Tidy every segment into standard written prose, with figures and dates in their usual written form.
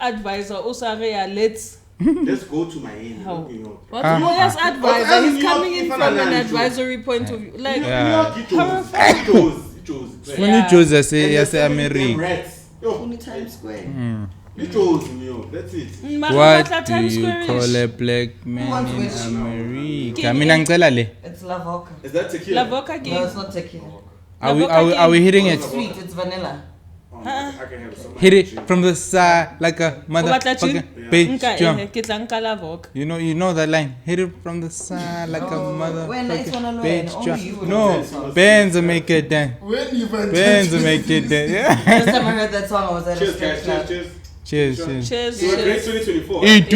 advisor Osaria, let's go to my end. What lawyer's advisor? He's coming in from an advisory point of view. Like, when you choose, I say America. Only Times Square. That's it. What do you call a black man in America? It's Lavoca. Is that tequila? Lavoca game. No, it's not tequila. Are we hitting it? It's sweet. It's vanilla. I can have some. Hit it from the side like a motherfucker. You know that line. Hit it from the side like a motherfucker. No, bands will make it dance. Bands will make it dance. First time I heard that song, I was at a strip club. Cheers. Cheers. So great 2024. Cheers.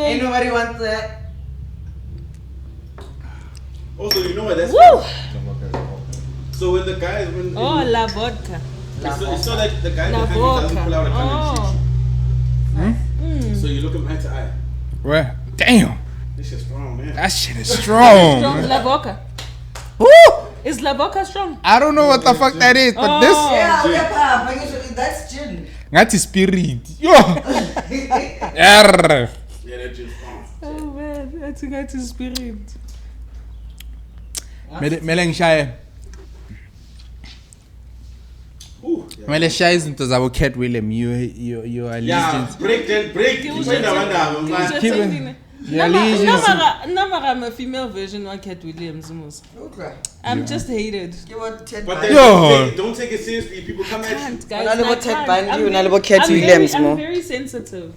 Ain't nobody wants that. Also, you know what that's Woo! So when the guys La vodka. It's not like the guy La behind you doesn't vodka. pull out a gun and shoot you. So you look him eye to eye. Well, damn. This shit's strong, man. That shit is strong. La vodka. Woo! Is La vodka strong? I don't know what the fuck that is, but this. Yeah, that's gin. That's spirit. Yo. Yeah, that's just strong. Oh man, I think that's his spirit. Meleng shy. Mele shy izinto zabo Cat William. You are legends. Break. Never I'm a female version of Cat Williams. Okay. I'm just hated. But don't take it seriously. People come at you. Guys, I'm very sensitive.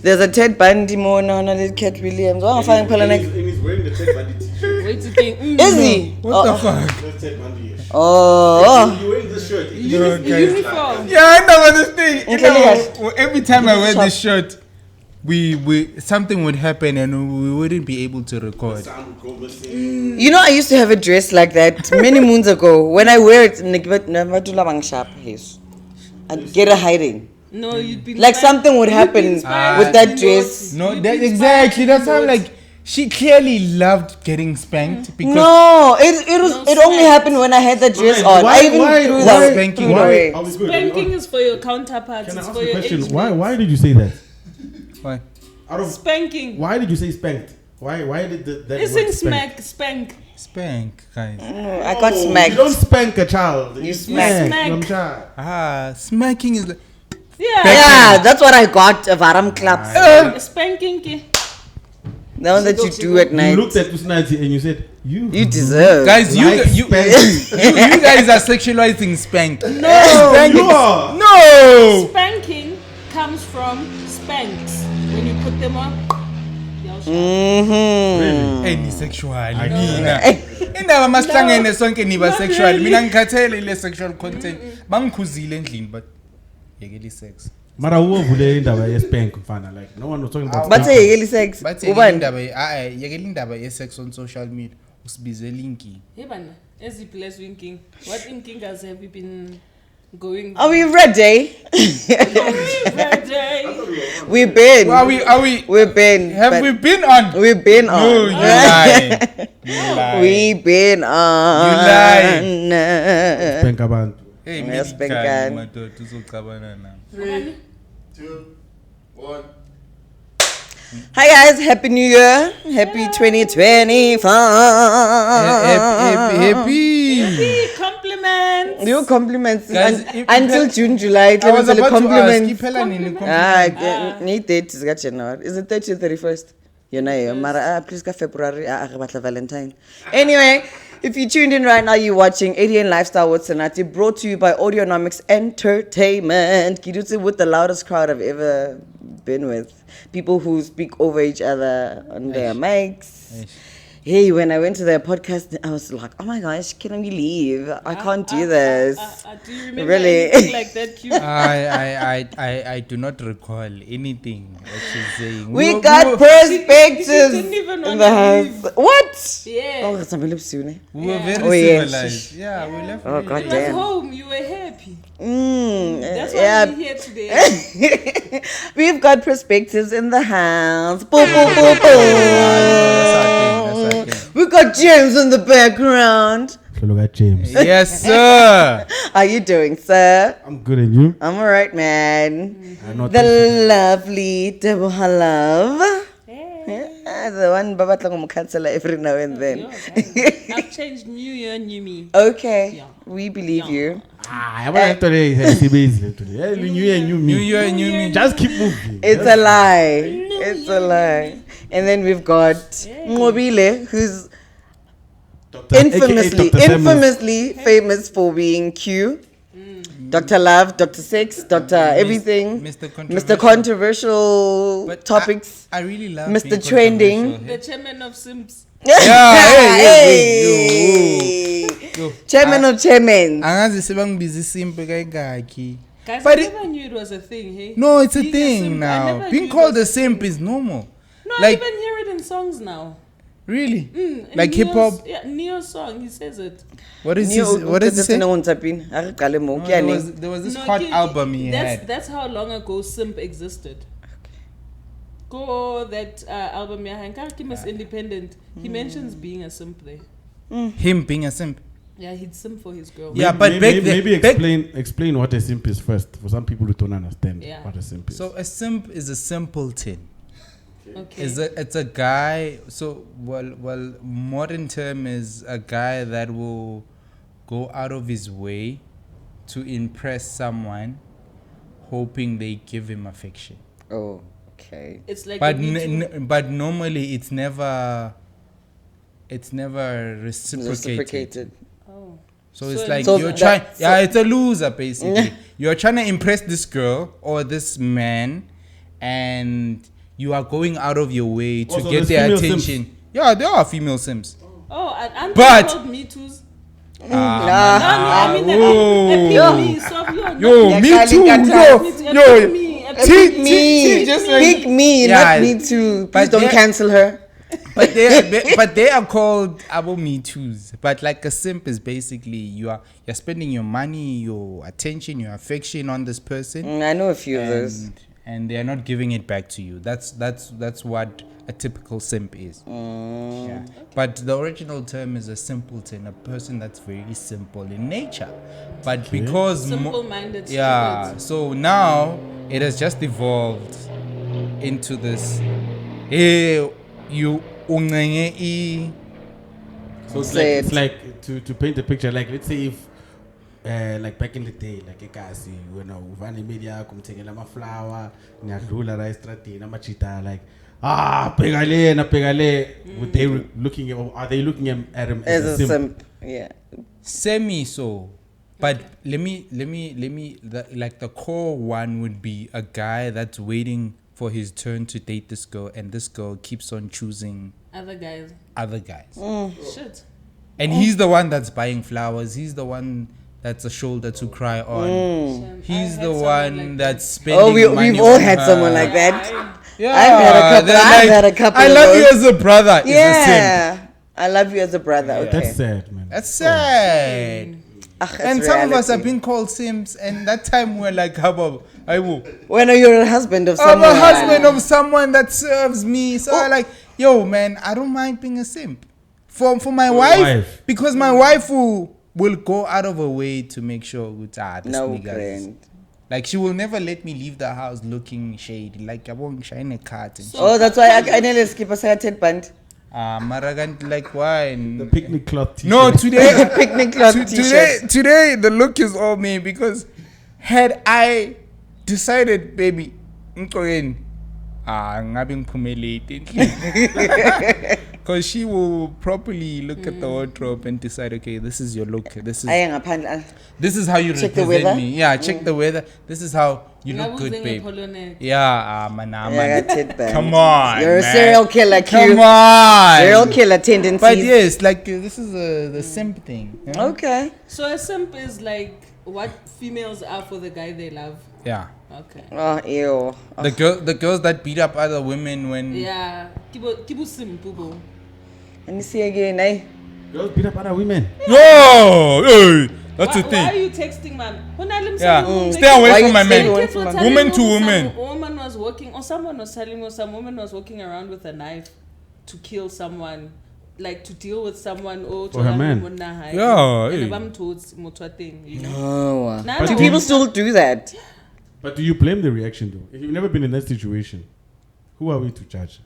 There's a Ted Bundy more now than Cat Williams. He's wearing the Ted Bundy t-shirt. Wait to think. Is he? What the fuck? That's Ted Bundy. Oh. You're wearing this shirt. Uniform. Yeah, I know this thing. Every time I wear this shirt, we something would happen and we wouldn't be able to record. You know, I used to have a dress like that many moons ago. When I wear it, I'd get a hiding. No, you'd be like something would happen with that dress. No, exactly. That's how like she clearly loved getting spanked because no, it only happened when I had the dress on. Spanking is for your counterparts. Can I it's ask for a your question? Why did you say that? Why? Spanking. Why did you say spanked? Why did that? Isn't spank? Spank, guys. I got smacked. You don't spank a child. You smack. Smacking is like. Yeah, that's what I got. Varam claps. Spanking. The one that you do at night. You looked at Tusnati and you said, you deserve. Guys, you guys are sexualizing spank. No. Spanking comes from spanks. When you put them on. Any sexual. Indaba masihlangene sonke niba sexual. Mina ngikhathele ile sexual content. Bangikhuzile endlini but yekeli sex. Mara uvule indaba ye-spank mfana like no one was talking about. But say yekeli sex. Yekeli indaba ye-sex on social media. Usibize linki. Hey bana, ezi bless winking. What inkingas have you been going? Are we ready? We've been. Are we? We've been. Have we been on? We've been on. No, you lie. We've been on. You lie. Spank abantu. Hey, yes, Benkan. 3, 2, 1. Hi guys, happy new year. Happy 2025. Happy compliments. New compliments. Guys, until June, July. I was about compliments. to ask. Need date is got January. Is it 30th, 31st? You know, Mara, please go February. Valentine. Anyway, if you tuned in right now, you're watching Adn Lifestyle with Sanati, brought to you by Audionomics Entertainment. Kidutsi with the loudest crowd I've ever been with. People who speak over each other on their mics. Hey, when I went to their podcast, I was like, oh my gosh, can we leave? I can't do this. Do you remember really? anything like that, Q? I do not recall anything that she's saying. We got perspectives didn't even in the house. What? Yeah. Oh, it's a little soon. We were very civilized. Yeah, we left. Oh, God You damn. was home. You were happy. That's why yeah. we're here today. We've got perspectives in the house. Boom, boom, boom, boom. That's our thing. We got James in the background. Hlologa James. Yes, sir. How you doing, sir? I'm good, and you? I'm alright, man. I know The lovely Deborah Love. Yeah, the one Baba Tlangom cancel every now and then. I've changed New Year, New Me. Okay, Yeah. we believe you. I want to today. New year, new me. New year, new me. Just keep moving. It's a lie. It's a lie. And then we've got Mobile, who's infamously famous for being Q. Dr. Love, Dr. Sex, Dr. Everything, Mr. Controversial But topics, I really love Mr. being Trending. controversial. The chairman of Sims. Hey. Yo. Chairman of chairmen. Angazi sebangibiza isimple kayingaki. Guys, But I it- never knew it was a thing, hey? No, it's a Being thing simp, I now. never Being knew called it a was simp thing. is normal. No, Like- I even hear it in songs now. Really? In Like Neo's- hip hop. Yeah, Neo's song, he says it. What is this? What does it say? No, there was this No, hot Ki- album he that's, had. That's how long ago Simp existed. Go that album, yeah, Hankarki is independent. He mentions being a simp there. Him being a simp. Yeah, he'd simp for his girl. Yeah, but back then- maybe back- explain what a simp is first for some people who don't understand Yeah. what a simp is. So a simp is a simpleton. Okay. It's a guy. So well, modern term is a guy that will go out of his way to impress someone, hoping they give him affection. Oh, okay. It's like But a Me Too. but normally it's never reciprocated. Reciprocated. Oh. So it's So like So you're that- trying. so- Yeah, it's a loser basically. You're trying to impress this girl or this man, and you are going out of your way to Also, get there's their female attention. simps. Yeah, there are female sims. Oh, and But- called Me Too's. Ah, No, I mean, whoa. a me, so you're Yo, not- me Yeah, too. Kali Yo, a yo. pick me, a T- pick Me, just pick me, Yeah, not me too. Please but don't yeah. cancel her. But they are called abo me too's. But like a simp is basically you're spending your money, your attention, your affection on this person. I know a few of those. And they are not giving it back to you. That's what a typical simp is. Yeah. But the original term is a simpleton, a person that's very simple in nature. But because Simple-minded. yeah, stupid. so now it has just evolved into this. Hey, you unenge So it's Say like, it. it's like to paint the picture. Like let's say if like back in the day, like a kasi, you know, uvane media kumthengela ama flower, ngiyadlula la estradini amachita like pegale. Would they looking at, are they looking at him As as a a simp? simp. Yeah. semi so. But let me like the core one would be a guy that's waiting for his turn to date this girl, and this girl keeps on choosing Other guys. other guys. Shit. And he's the one that's buying flowers. He's the one that's a shoulder to cry on. Shame. He's I the had someone one like that's spending Oh, money we've all on had her. someone like that. Yeah, I've had a couple- they're I've had a couple I of love those. you as a brother. Is a simp. Yeah. I love you as a brother. Okay. That's sad, man. That's sad. It's And some of us reality. have been called simps, and that time we're like, how about When you're a husband of I'm someone. a husband of someone that serves me. So I like, yo, man, I don't mind being a simp. For my wife, because my wife will go out of her way to make sure this No nigga is- friend. like she will never let me leave the house looking shady. Like I won't shine a card and shit. Oh, that's why I nearly skip a second band. Maragan, like why? The picnic cloth t-shirt. No, today Picnic cloth t-shirt. today the look is all me, because had I decided, baby, ngabe ngiphumelele endlini. Because she will properly look at the wardrobe and decide, okay, this is your look. This is how you Check the represent weather? me. Yeah, check the weather. This is how you look Ngabe good, uzenge babe. Polonaise. Yeah, Come come on. You're a man. serial killer, Q. Come on. Serial killer tendencies. But yes, like this is the simp thing. you know? Okay. So a simp is like what females are for the guy they love. Yeah. Okay. Oh, ew. The girls that beat up other women when Yeah. Kibu simp, bubu. Let me see again, eh? Girls beat up other women. yo, hey, that's the Why are thing. you texting, man? Yeah, stay Why away you from my staying man. away Kids from were my- telling Woman me to some woman. woman was walking, or someone was telling me some woman was walking around with a knife to kill someone like to deal with someone or For her man. Yeah, and hey. I'm towards thing, you know. Oh. Nah, Do nah, people nah. still do that? But do you blame the reaction though? If you've never been in that situation, who are we to judge?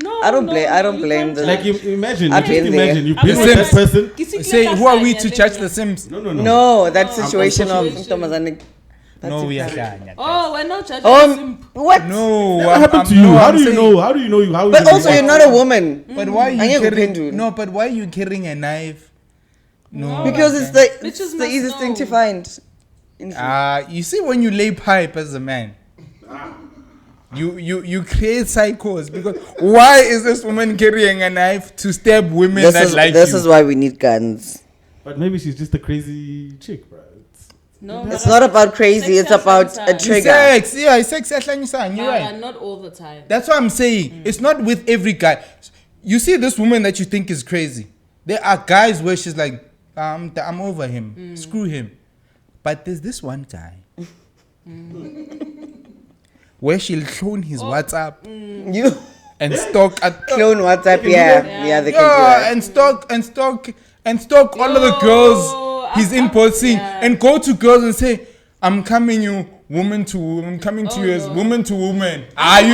No, I don't no, blame- no, I don't you blame can't the- Like judge. imagine, I've just been there. imagine you've I'm been with that Sims. person. Say, who are we to judge the Sims? No. No, that No. situation of Situation. Ntombazane. No, we are done. Oh, we're not judging Oh, simp. what? No, What happened to you? no, How I'm do you saying- know? How do you know? How But you also, you're not a woman. But why are you Angeke carrying? uphendule. No, but why are you carrying a knife? No, Because okay. it's the Bitches the must easiest thing to know. find. You see, when you lay pipe as a man, you create psychos because why is this woman carrying a knife to stab women This that is like this you? is why we need guns. But maybe she's just a crazy chick, bro. No, It's not about crazy. Sex It's about a sometimes. trigger. Sex, yeah, sex. You're Mara, right. not all the time. That's what I'm saying. It's not with every guy. You see this woman that you think is crazy. There are guys where she's like, I'm over him. Screw him. But there's this one guy where she'll clone his WhatsApp You and stalk at clone WhatsApp, yeah, they can do that. and stalk all of the girls he's I'm- inboxing yeah. and go to girls and say, I'm coming you woman to woman, coming to you as woman to woman. You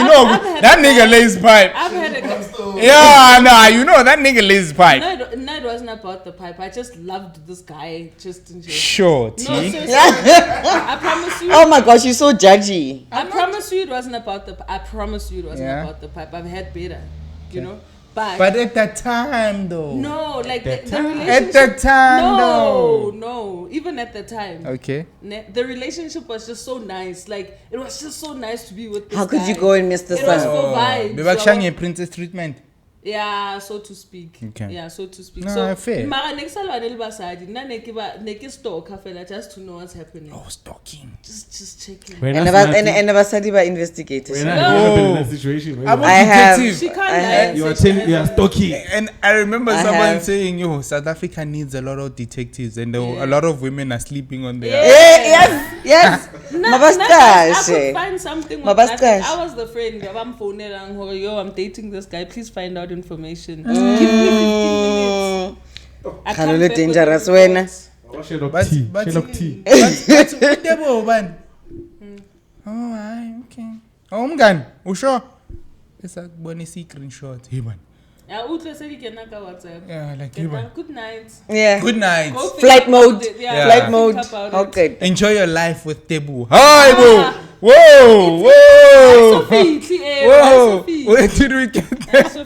know I've had that a nigga guy- lays pipe. I've had a You know that nigga lays pipe. no, it wasn't about the pipe. I just loved this guy just in general. Sure, No, T. seriously. I promise you. Oh my gosh, you're so judgy. I promise you it wasn't about the. I promise you it wasn't Yeah. about the pipe. I've had better, you know. But But at that time though. no, like the At relationship. that time No, though. no. Even at the time, Okay. the relationship was just so nice. Like it was just so nice to be with this How could guy. you go and miss the It was sun? for vibes. Bebakshang princess treatment. Yeah, so to speak. Okay. Yeah, so to speak. No, so fair. mara next time I le basadi nna ne ke stalker fela just to know what's happening. Oh, stalking. Just checking. When And never study by investigators. When I've never been in that situation. Where I'm I have- detective. She can't I lie. have- and you say are she telling has you are a- stalking. And I remember I someone have- saying, "Yo, South Africa needs a lot of detectives, and Yeah. a lot of women are sleeping on their." Yes. I Mabastashe. could find something with Mabastashe. nothing. I was the friend. I'm phoning and yo, I'm dating this guy. Please find out information. Give me 15 minutes. I come Khalole back with dangerous the wena. reports. Sherlock But T. but Sherlock T. but Tebo man. Oh, aye, okay. Oh, mngani, usho? Esakubona i-screenshot. Hey man. Yeah, utlwe se di kena ka WhatsApp. Yeah, like Get you down. man. Good night. Yeah. Good night. Go think Flight about mode. it. Yeah. Flight think mode. about it. Okay. Enjoy your life with Tebu. Hi, whoa. Whoa, Whoa. whoa. Whoa. Where did we get that?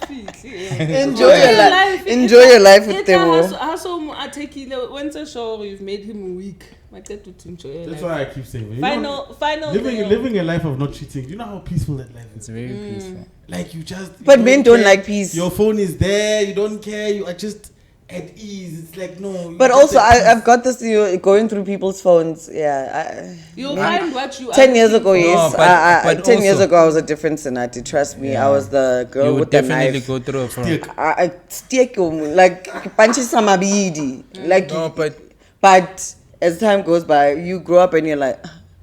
Enjoy your life. Enjoy your life with Tebo. Haso atekile when so sure you've made him weak. My dad to enjoy your That's life. why I keep saying. You know, Final living a life of not cheating. You know how peaceful that life It's is. very peaceful. Like you just. But you men don't care. like peace. Your phone is there. You don't care. You are just at ease. It's like no. But you're also, just at peace. I've got this. You're going through people's phones. Yeah. You'll find what you 10 are years ago, looking for. yes. but 10 years also- ago, I was a different Senati. Trust me. I was the girl You would with the definitely knife. go through a phone. I stick like punches samabidi. Like, No, but as time goes by, you grow up and you're like,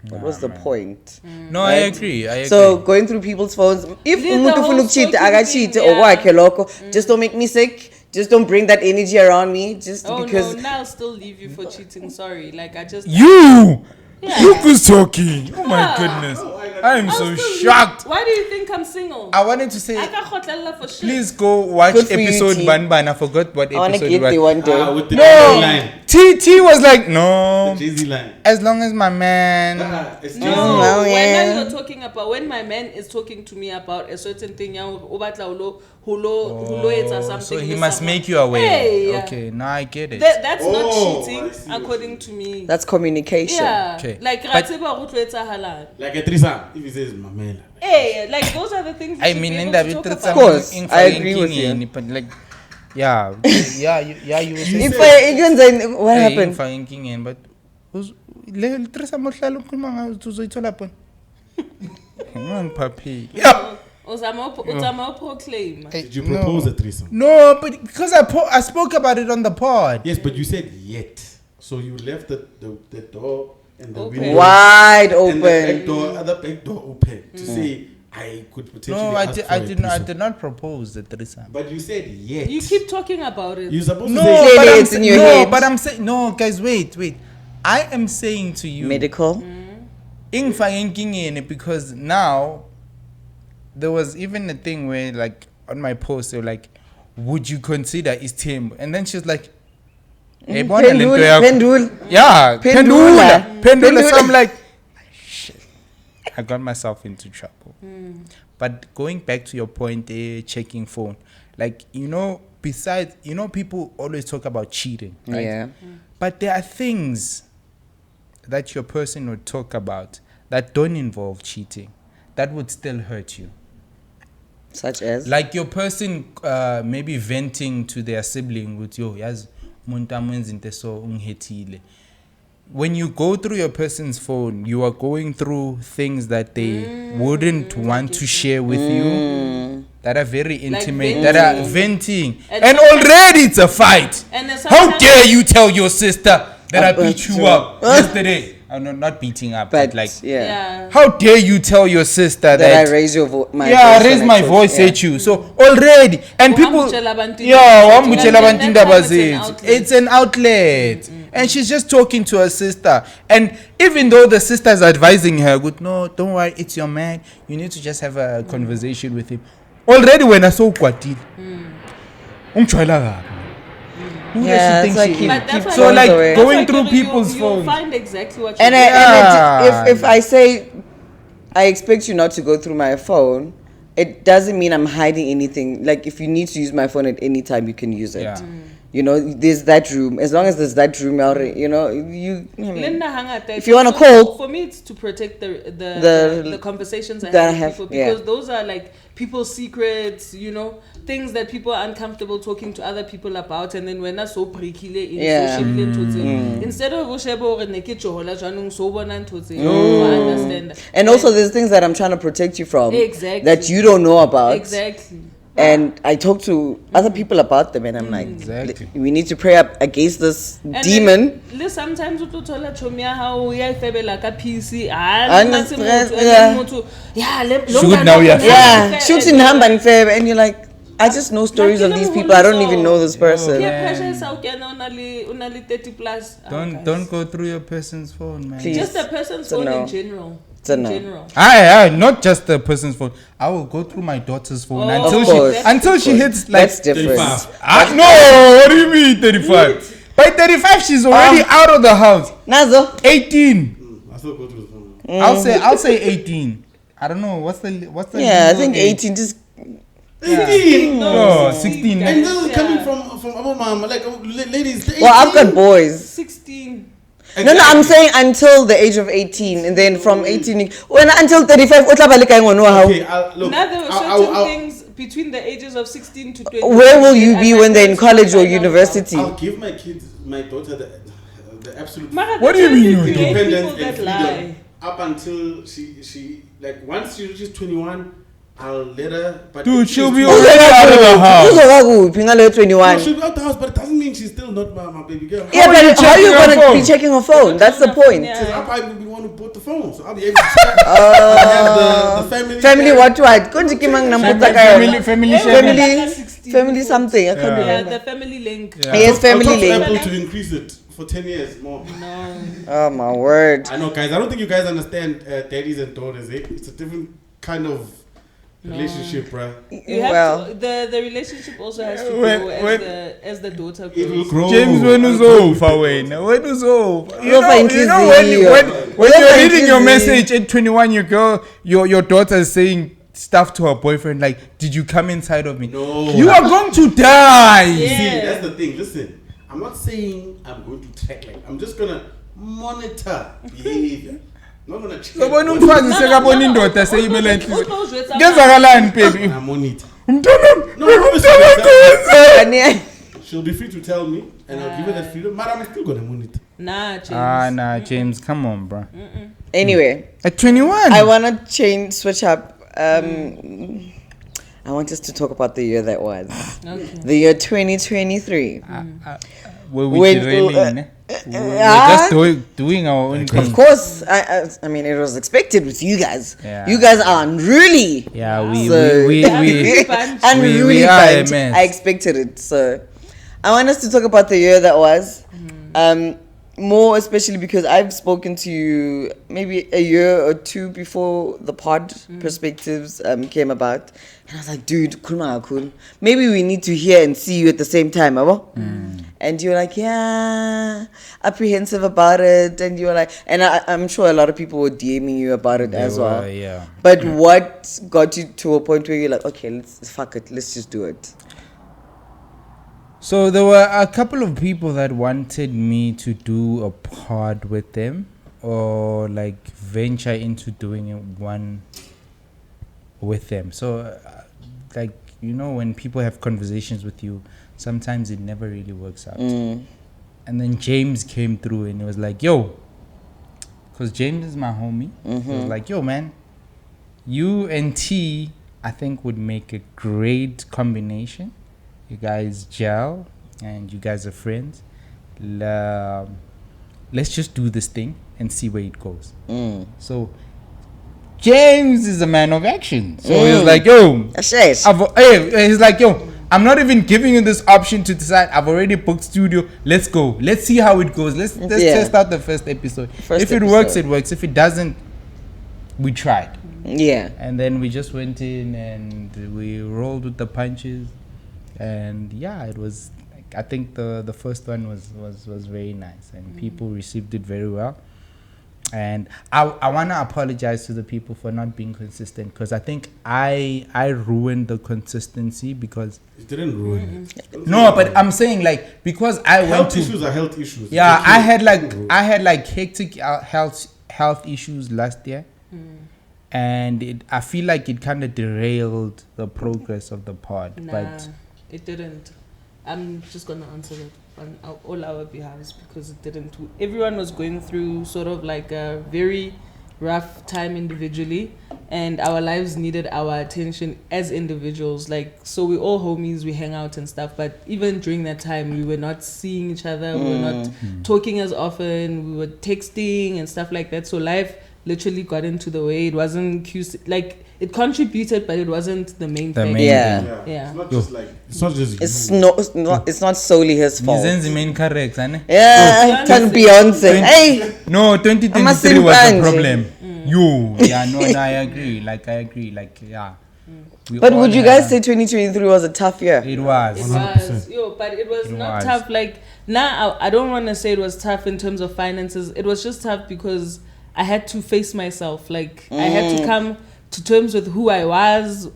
what was the point? No, I agree. So going through people's phones, if Leave the umuntu whole ufuna ukucheat, stalking akacheat thing, okwakhe lokho. Just don't make me sick. Just don't bring that energy around me. Just Oh because. no, now I'll still leave you for cheating. Sorry, like I just. you Yeah. who's talking? Oh my Yeah. goodness. I am I'll so still leave- shocked. Why do you think I'm single? I wanted to say, I can't khotlela for shit. please go watch Good for you, episode T. Ban. I forgot what I want to episode get it there was. one day. With the No. Jay-Z line. T was like, no. The Jay-Z line. As long as my man. It's No, Jay-Z. well, when yeah. now you're talking about when my man is talking to me about a certain thing, hulo etsa something. So he with must someone. make you aware. Hey, Okay, now I get it. That's Oh, not I cheating, see. according to me. That's communication. Yeah, Okay. like But- ratseba go tlo etsahalang. Like a threesome. If he says Mamela. Hey, like those are the things. I you should mean, be in able that to talk bit, about. Of course, I agree with you. But like, yeah, you were saying. If I again, what happened? Happened? But le tresa mohlalo khuluma ngayo uzoyithola phone. Papi. Yeah. Uzama proclaim. Did you propose a threesome? No, but because I spoke about it on the pod. Yes, but you said yet. So you left the door and the Open. window Wide and the open. other back door open to say I could potentially. No, ask for I a did not. I threesome. did not propose the threesome. But you said yet. You keep talking about it. You're supposed No, to say. Clearly but I'm it's in your no, head. but I'm saying no, guys. Wait. I am saying to you, Medical. because now there was even a thing where, like, on my post, they were like, "Would you consider Istembu?" And then she was like, "Hey, bona lento yakho." Pendul. Yeah, Pendula. pendula. So I'm like, shit, I got myself into trouble. But going back to your point, checking phone, like, besides, people always talk about cheating, right? Yeah. But there are things that your person would talk about that don't involve cheating, that would still hurt you. Such as? Like your person maybe venting to their sibling with, yo, yaz muntu amwenza into so ungihethile. When you go through your person's phone, you are going through things that they wouldn't want to share with you, that are very intimate, that are venting. And already it's a fight. And then How sometimes- dare you tell your sister that I beat you up yesterday? No, not beating up, but like, yeah. how dare you tell your sister That I raise your voice. I raise my voice at you. So already, and people, Wamutshela abantu wamutshela indaba abantu zethu. indaba That time zethu. it's It's an outlet, and she's just talking to her sister. And even though the sister is advising her, good, no, don't worry, it's your man. You need to just have a conversation with him. Already, when I saw Kwatili, Yeah, it's like keep But that's why- So, like, away. going That's through why people's you'll phones. find exactly what And, you if I say I expect you not to go through my phone, it doesn't mean I'm hiding anything. Like, if you need to use my phone at any time, you can use it. Yeah. There's that room. As long as there's that room, Linda hangata, If you wanna call- for me, it's to protect the The- conversations I that I have have, with people, because yeah. those are like people's secrets, things that people are uncomfortable talking to other people about, and then we're not so breakile in Yeah. social instead of ushebo re ne ke tjohola jwanong so bona ntho tse, you understand. And also, there's things that I'm trying to protect you from Exactly. that you don't know about. Exactly. And I talk to other people about them, and I'm like, Exactly. we need to pray up against this And demon. then, sometimes you thola chomi ya hao ya ifebela ka PC Shoot now, yeah. Yeah, shooting number and fair, and you're like, I just know stories of these people. I don't even know this person. peer pressure sa o kena unali 30 plus. Don't go through your person's phone, man. Please. Just a person's It's a phone no. in general. It's a In no. general. Not just the person's phone. I will go through my daughter's phone Oh, until Of course. she hits like. That's different. 35. No, what do you mean 35? By 35, she's already out of the house. Nazo. 18. I still go through the phone. I'll say 18. I don't know what's the Yeah, I legal think age? 18 just. 18. No, 16. And this is coming from our mom, like ladies. 18. Well, I've got boys. 16. No, I'm saying until the age of 18, and then from 18 until 35. Okay, look. Now there were certain things between the ages of 16 to 20. Where will you be when they're in college or university? I'll give my daughter the absolute What do you mean you create independence people and that lie. freedom up until she like once she reaches 21, I'll let her. But Dude, she's she'll be 21. already out of the house. Uzokakuphi 21. No, she'll be out the house, but it doesn't mean she's still not my baby girl. Yeah, How are you but how are you checking her going to phone? be checking her phone? That's the point. Yeah. Because I'll probably be one who bought the phone, so I'll be able to check. I'll have the family. Family what? Konje kimang nambuta kayo. Family something. I can't Yeah, remember. the family link. Yes, family I'll talk to link. Apple to increase it for 10 years more. No. Oh my word. I know, guys. I don't think you guys understand daddies and daughters. It's a different kind of relationship, bruh. You have Well. to, the relationship also has to When- grow when- as the daughter It will grows. grow. James, when was over, when was over? You're fine, when Kizzy. when You're you're fine, reading your Kizzy. message at 21, your daughter is saying stuff to her boyfriend like, "Did you come inside of me?" No. You are going to die. Yeah. See, that's the thing. Listen, I'm not saying I'm going to track. Like, I'm just gonna monitor behavior. Not gonna check. So when umfazi sekabona indoda seyibela enhliziyo. Uzokwetsa Kenzakalani baby? I monitor. Umntwana No, obviously, Kanye. she'll be free to tell me, and I'll give her that freedom. But I'm still gonna monitor. Nah, James. Nah, James, come on, bro. Anyway, At 21. I want to switch up. I want us to talk about the year that was. Okay. The year 2023. Were When, we really? We're just doing our own thing. Of course, I mean, it was expected with you guys. Yeah. You guys are unruly. Yeah, Wow. we Unruly are a bunch. mess. I expected it. So, I want us to talk about the year that was. More especially because I've spoken to you maybe a year or two before the pod perspectives came about, and I was like, dude, cool. Maybe we need to hear and see you at the same time, abo? And you were like, yeah, apprehensive about it, and you were like, and I'm sure a lot of people were DMing you about it as well. Yeah. But what got you to a point where you're like, okay, let's just do it? So there were a couple of people that wanted me to do a pod with them, or like venture into doing one with them. So like, you know, when people have conversations with you, sometimes it never really works out. And then James came through and he was like, yo, because James is my homie. He was like, yo, man, you and T, I think would make a great combination. You guys gel and you guys are friends. Let's just do this thing and see where it goes. So James is a man of action. So he's like, yo, he's like, yo, I'm not even giving you this option to decide. I've already booked studio. Let's go. Let's see how it goes. Let's test out the first episode. If it works, it works. If it doesn't, we tried. Yeah. And then we just went in and we rolled with the punches. And yeah, it was like, I think the first one was very nice and people received it very well. And I want to apologize to the people for not being consistent, because I think I ruined the consistency because You didn't ruin it. no, but I'm saying like, because I went Health to issues are health issues. yeah, Okay. I had like hectic health issues last year. And I feel like it kind of derailed the progress of the pod. Nah, But it didn't. I'm just going to answer that on all our behalves, because it didn't. Everyone was going through sort of like a very rough time individually, and our lives needed our attention as individuals. Like, so we're all homies, we hang out and stuff, but even during that time, we were not seeing each other, we were not talking as often, we were texting and stuff like that. So life literally got into the way. It wasn't like it contributed, but it wasn't the main thing. Yeah. Yeah. It's not just like it's not just It's not solely his fault. Nizenzi main correct, ane? Yeah, turn Beyonce. Hey, No, 2023 was the Manje. problem. I agree. Like, yeah. We but all would you guys have- say 2023 was a tough year? it was? It was, but it was It not was. tough. Like, now, I don't want to say it was tough in terms of finances. It was just tough because I had to face myself. Like, I had to come to terms with who I was,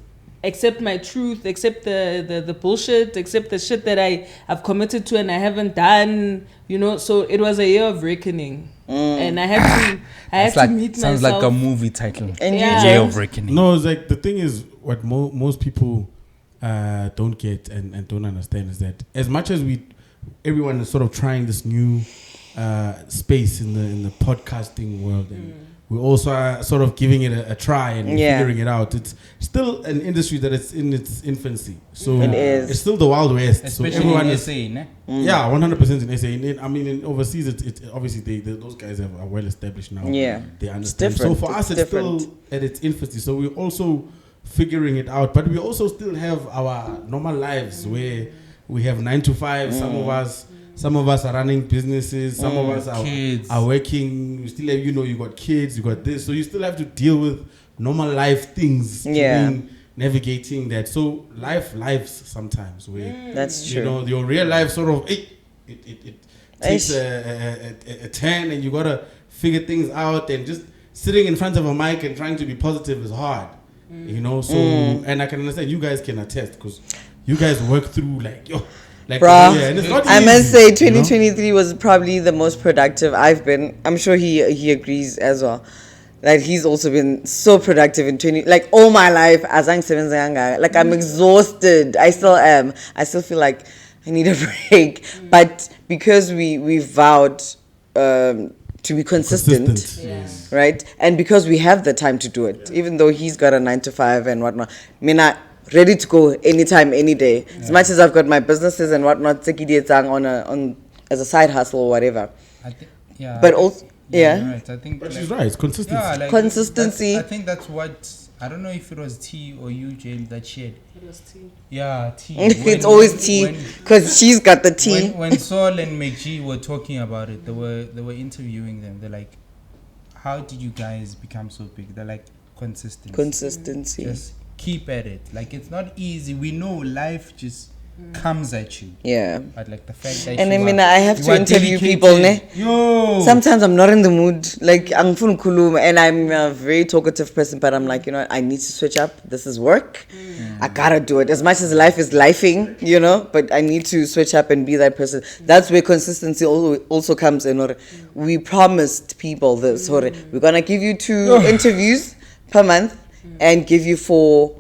accept my truth, accept the bullshit, accept the shit that I've committed to and I haven't done, you know. So it was a year of reckoning. And I had to meet sounds myself. like a movie title. And Yeah. Day of Reckoning. No, it's like the thing is what most people don't get and don't understand is that as much as everyone is sort of trying this new space in the podcasting world, and we also are sort of giving it a try and figuring it out. It's still an industry that is in its infancy, so It is. it's still the Wild West. Especially so everyone in is SA, ne? yeah, 100% in SA. I mean, in overseas, it's obviously those guys are well established now. Yeah. They understand. different. So for us, It's it's different. still at its infancy. So we're also figuring it out, but we also still have our normal lives where we have 9 to 5. Some of us are running businesses. Some of us are working. You still have, you got kids. You got this. So you still have to deal with normal life things. Navigating that. So lives sometimes where That's true. your real life sort of it takes a turn, and you gotta figure things out. And just sitting in front of a mic and trying to be positive is hard. So and I can understand you guys can attest because you guys work through Bruh, and it's not I must easy, say 2023 was probably the most productive I've been. I'm sure he agrees as well. Like, he's also been so productive in 20, like all my life as I'm 7 like I'm exhausted. I still am. I still feel like I need a break. But because we vowed to be consistent. Yes. Right? And because we have the time to do it, even though he's got a 9 to 5 and whatnot, Mina ready to go anytime, any day. As much as I've got my businesses and whatnot, on as a side hustle or whatever. I think, yeah. But also, yeah. you're right. I think, But like, she's right. It's consistency. yeah, like Consistency. I think that's what. I don't know if it was T or you, James, that shared. It was tea. Yeah, T. It's always T when- because she's got the T. When Saul and McG were talking about it, they were interviewing them. They're like, "How did you guys become so big?" They're like, Consistency. Just keep at it. Like it's not easy. We know life just comes at you, Yeah. but like the fact that And I you mean, are- I have you to are interview dedicated- people, ne? Yo. Sometimes I'm not in the mood. Like, I'm full kulum, and I'm a very talkative person, but I'm like, you know, I need to switch up. This is work. I gotta do it. As much as life is lifing, you know, but I need to switch up and be that person. That's where consistency also comes in. Or we promised people this. Or we're gonna give you 2 interviews per month and give you 4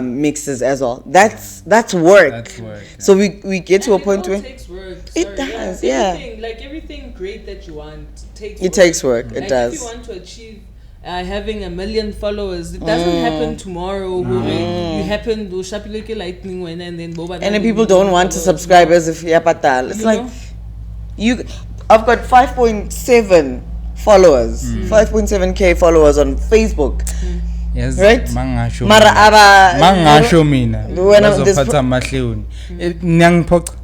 mixes as well. That's work. That's work. So we get to a point where where it takes work. It Sorry, does, yeah. Everything, like everything great that you want takes it work. takes work. It Like, does. If you want to achieve having 1 million followers, it doesn't happen tomorrow. You happen to shapileke lightning when and then boba. And then people don't want to subscribe as if yapatal. It's You like know? I've got 5.7 followers, 5.7k followers on Facebook. Yes, Right? mangasho Mara mina. aba Mangasho mina. When I'm- this Bazophatha amahlewuni. Ngiyangiphoqa.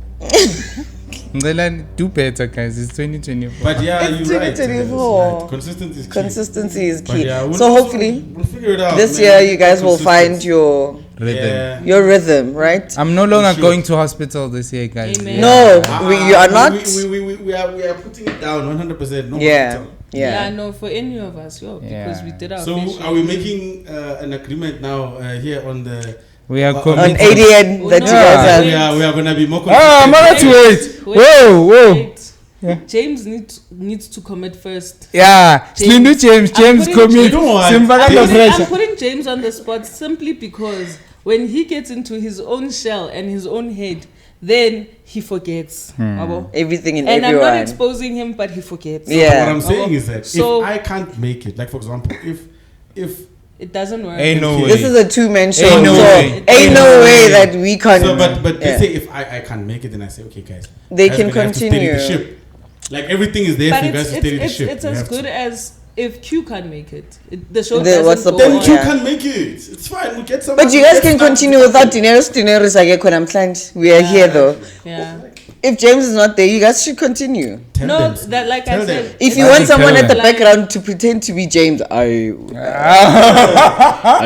Ngicela do better guys. It's 2024. But yeah, It's you're right. 2024. Right. Consistency is key. consistency is But key. yeah, So hopefully we'll figure it out. this man. year you guys will Consistent. find your Rhythm. rhythm, right? I'm no longer should. going to hospital this year, guys. Amen. No, you are We- not. We are putting it down 100%. No Yeah, hospital. Yeah, yeah. no, for any of us, because Yeah. we did our So facial. are we making an agreement now here on the? We are On On committed. ADN Oh, that no. you guys Yeah. have. We are gonna be more. Ah, I'm consistent. about to wait. Whoa. Wait. James needs to commit first. Yeah, James. Slindu James I'm putting- commit. You know what? Simfaka I'm the putting, pressure. I'm putting James on the spot simply because when he gets into his own shell and his own head, then he forgets. Abo? Everything and And I'm everyone. not exposing him, but he forgets. Yeah. What I'm saying is that So- if I can't make it, like for example, if It doesn't work. Ain't no way. This is a 2-man show, Ain't no so way. ain't no way that we can't. so, but yeah. let's say if I can't make it, then I say okay, guys, They guys, can we're gonna have to steady continue. the ship. Like everything is there But for you guys to steady the it's ship. it's We as have to. good as if Q can't make it. The show The- doesn't what's the go Then on. you Yeah. can make it. It's fine. We get some. But you guys can continue without Dineros. Dineros we are here though. Yeah. If James is not there, you guys should continue. No, that like Tell I said. them. If it's you Why want you someone tell at the them? background to pretend to be James, I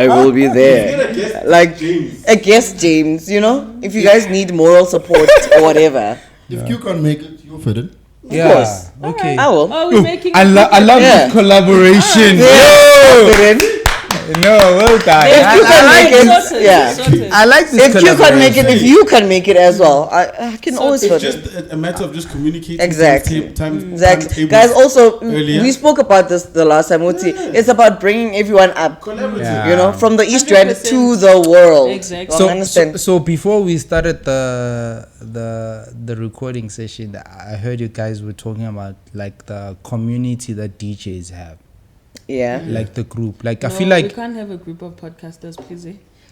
will be there. Like a guest James, you know? If you guys need moral support or whatever. If you can't make it, you'll fit in. Yeah. course. Okay. I will. Oh, we're making. I love Yeah. this collaboration. Yeah. Fit in. No, well done. If you can make it, Sorted, yeah. sorted. I like this If you can make it, collaboration. if you can make it as well, I can always It's fit just in. a matter of just communicating. Exactly. timetables Exactly. Guys, also, earlier. we spoke about this the last time, Uti. It's about bringing everyone up. Collaborative. Yeah. You know, from the East Rand 100%. to the world. Exactly. So, understand? so before we started the recording session, I heard you guys were talking about like the community that DJs have, Yeah. like the group. Like I No, feel we like can't have a group of podcasters, please.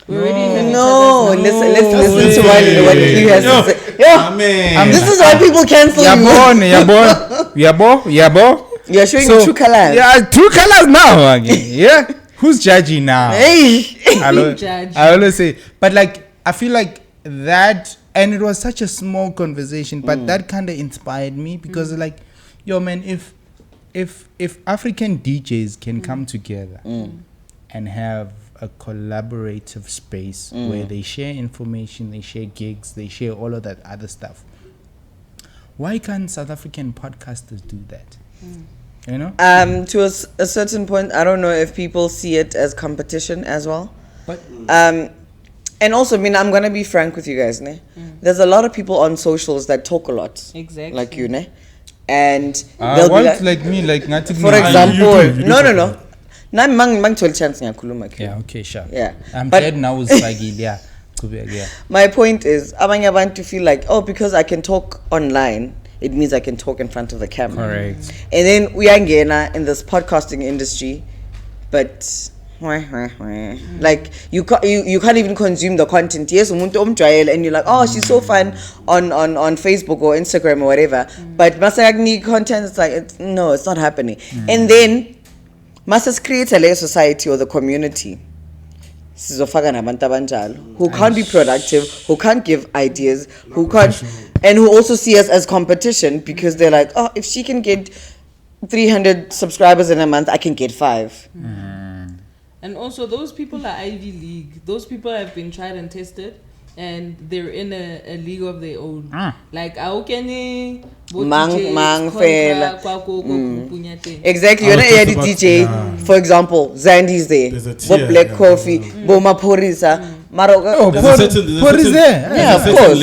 We already have each No, other's numbers. let's No listen to way. what he has Yo. to say. Yeah. Amen. This is why people cancel you. Yabo. You're showing true colors. Yeah, true colors now again. Yeah, who's judging now? Hey. Judge. I always say, but like I feel like that, and it was such a small conversation, but that kind of inspired me because like, yo man, if African DJs can come together and have a collaborative space where they share information, they share gigs, they share all of that other stuff, why can't South African podcasters do that? You know? To a certain point, I don't know if people see it as competition as well. But And also, I mean, I'm gonna be frank with you guys, ne? There's a lot of people on socials that talk a lot, Exactly. like you, ne? And they'll be what like, like me, like nothing. for you example, you do no. talk Na mang tol chance ngiyakhuluma ke. Yeah, okay, sure. Yeah. I'm But- glad now it's like, yeah. Yeah. My point is, abanye abantu feel like, oh, because I can talk online, it means I can talk in front of the camera. Correct. And then we are in this podcasting industry, but Like you can't even consume the content. Yes, umuntu omjwayele, and you're like, oh, she's so fun on Facebook or Instagram or whatever. But masagni content, it's like no, it's not happening. And then must create a society or the community who can't be productive, who can't give ideas, who can't, and who also see us as competition because they're like, oh, if she can get 300 subscribers in a month, I can get 5. And also, those people are Ivy League. Those people have been tried and tested, and they're in a league of their own. Like, Aokeni, Mang fela. Exactly. You're not the DJ, for example, Zandy's there. Bo Black Coffee, Bo Maporisa. There's Yeah, of course.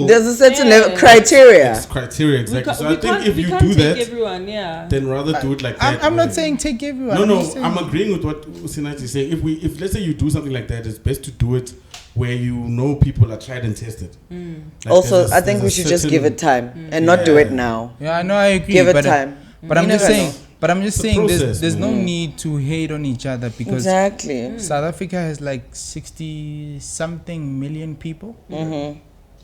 There's a certain level criteria. It's criteria, exactly. So I think if you do that, then rather do it like that. I'm not saying take everyone. No, I'm agreeing with what Usinati is saying. If let's say you do something like that, it's best to do it where you know people are tried and tested. Like Also, I think we should just give it time and not do it now. Yeah, I know, I agree. Give it time. But I'm just saying. know. But I'm just saying, process, there's no need to hate on each other because Exactly. South Africa has like 60-something million people.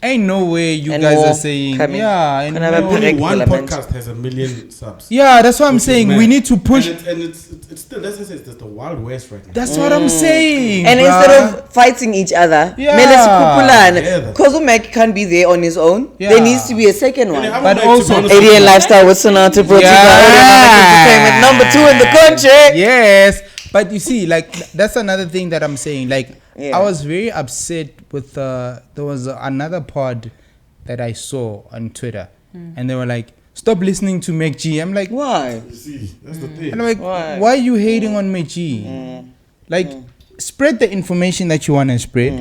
Ain't no way you And guys more are saying, coming. yeah, and Can I have a more. Only one Parliament. podcast has 1 million subs. Yeah, that's what I'm Which is saying. mad. We need to push. And it's still, that's just the Wild West right now. That's what I'm saying. And bruh. instead of fighting each other, Yeah. because Umek can't be there on his own, Yeah. there needs to be a second one. And But to be also- honest with Adn you, Lifestyle with Sonata brought Yeah. entertainment number 2 in the country. Yes, but you see, like that's another thing that I'm saying. Like Yeah. I was very upset with there was another pod that I saw on Twitter, and they were like, "Stop listening to McG." I'm like, Why? You see, that's the thing. and I'm like, Why? why are you hating on McG? Like, spread the information that you want to spread.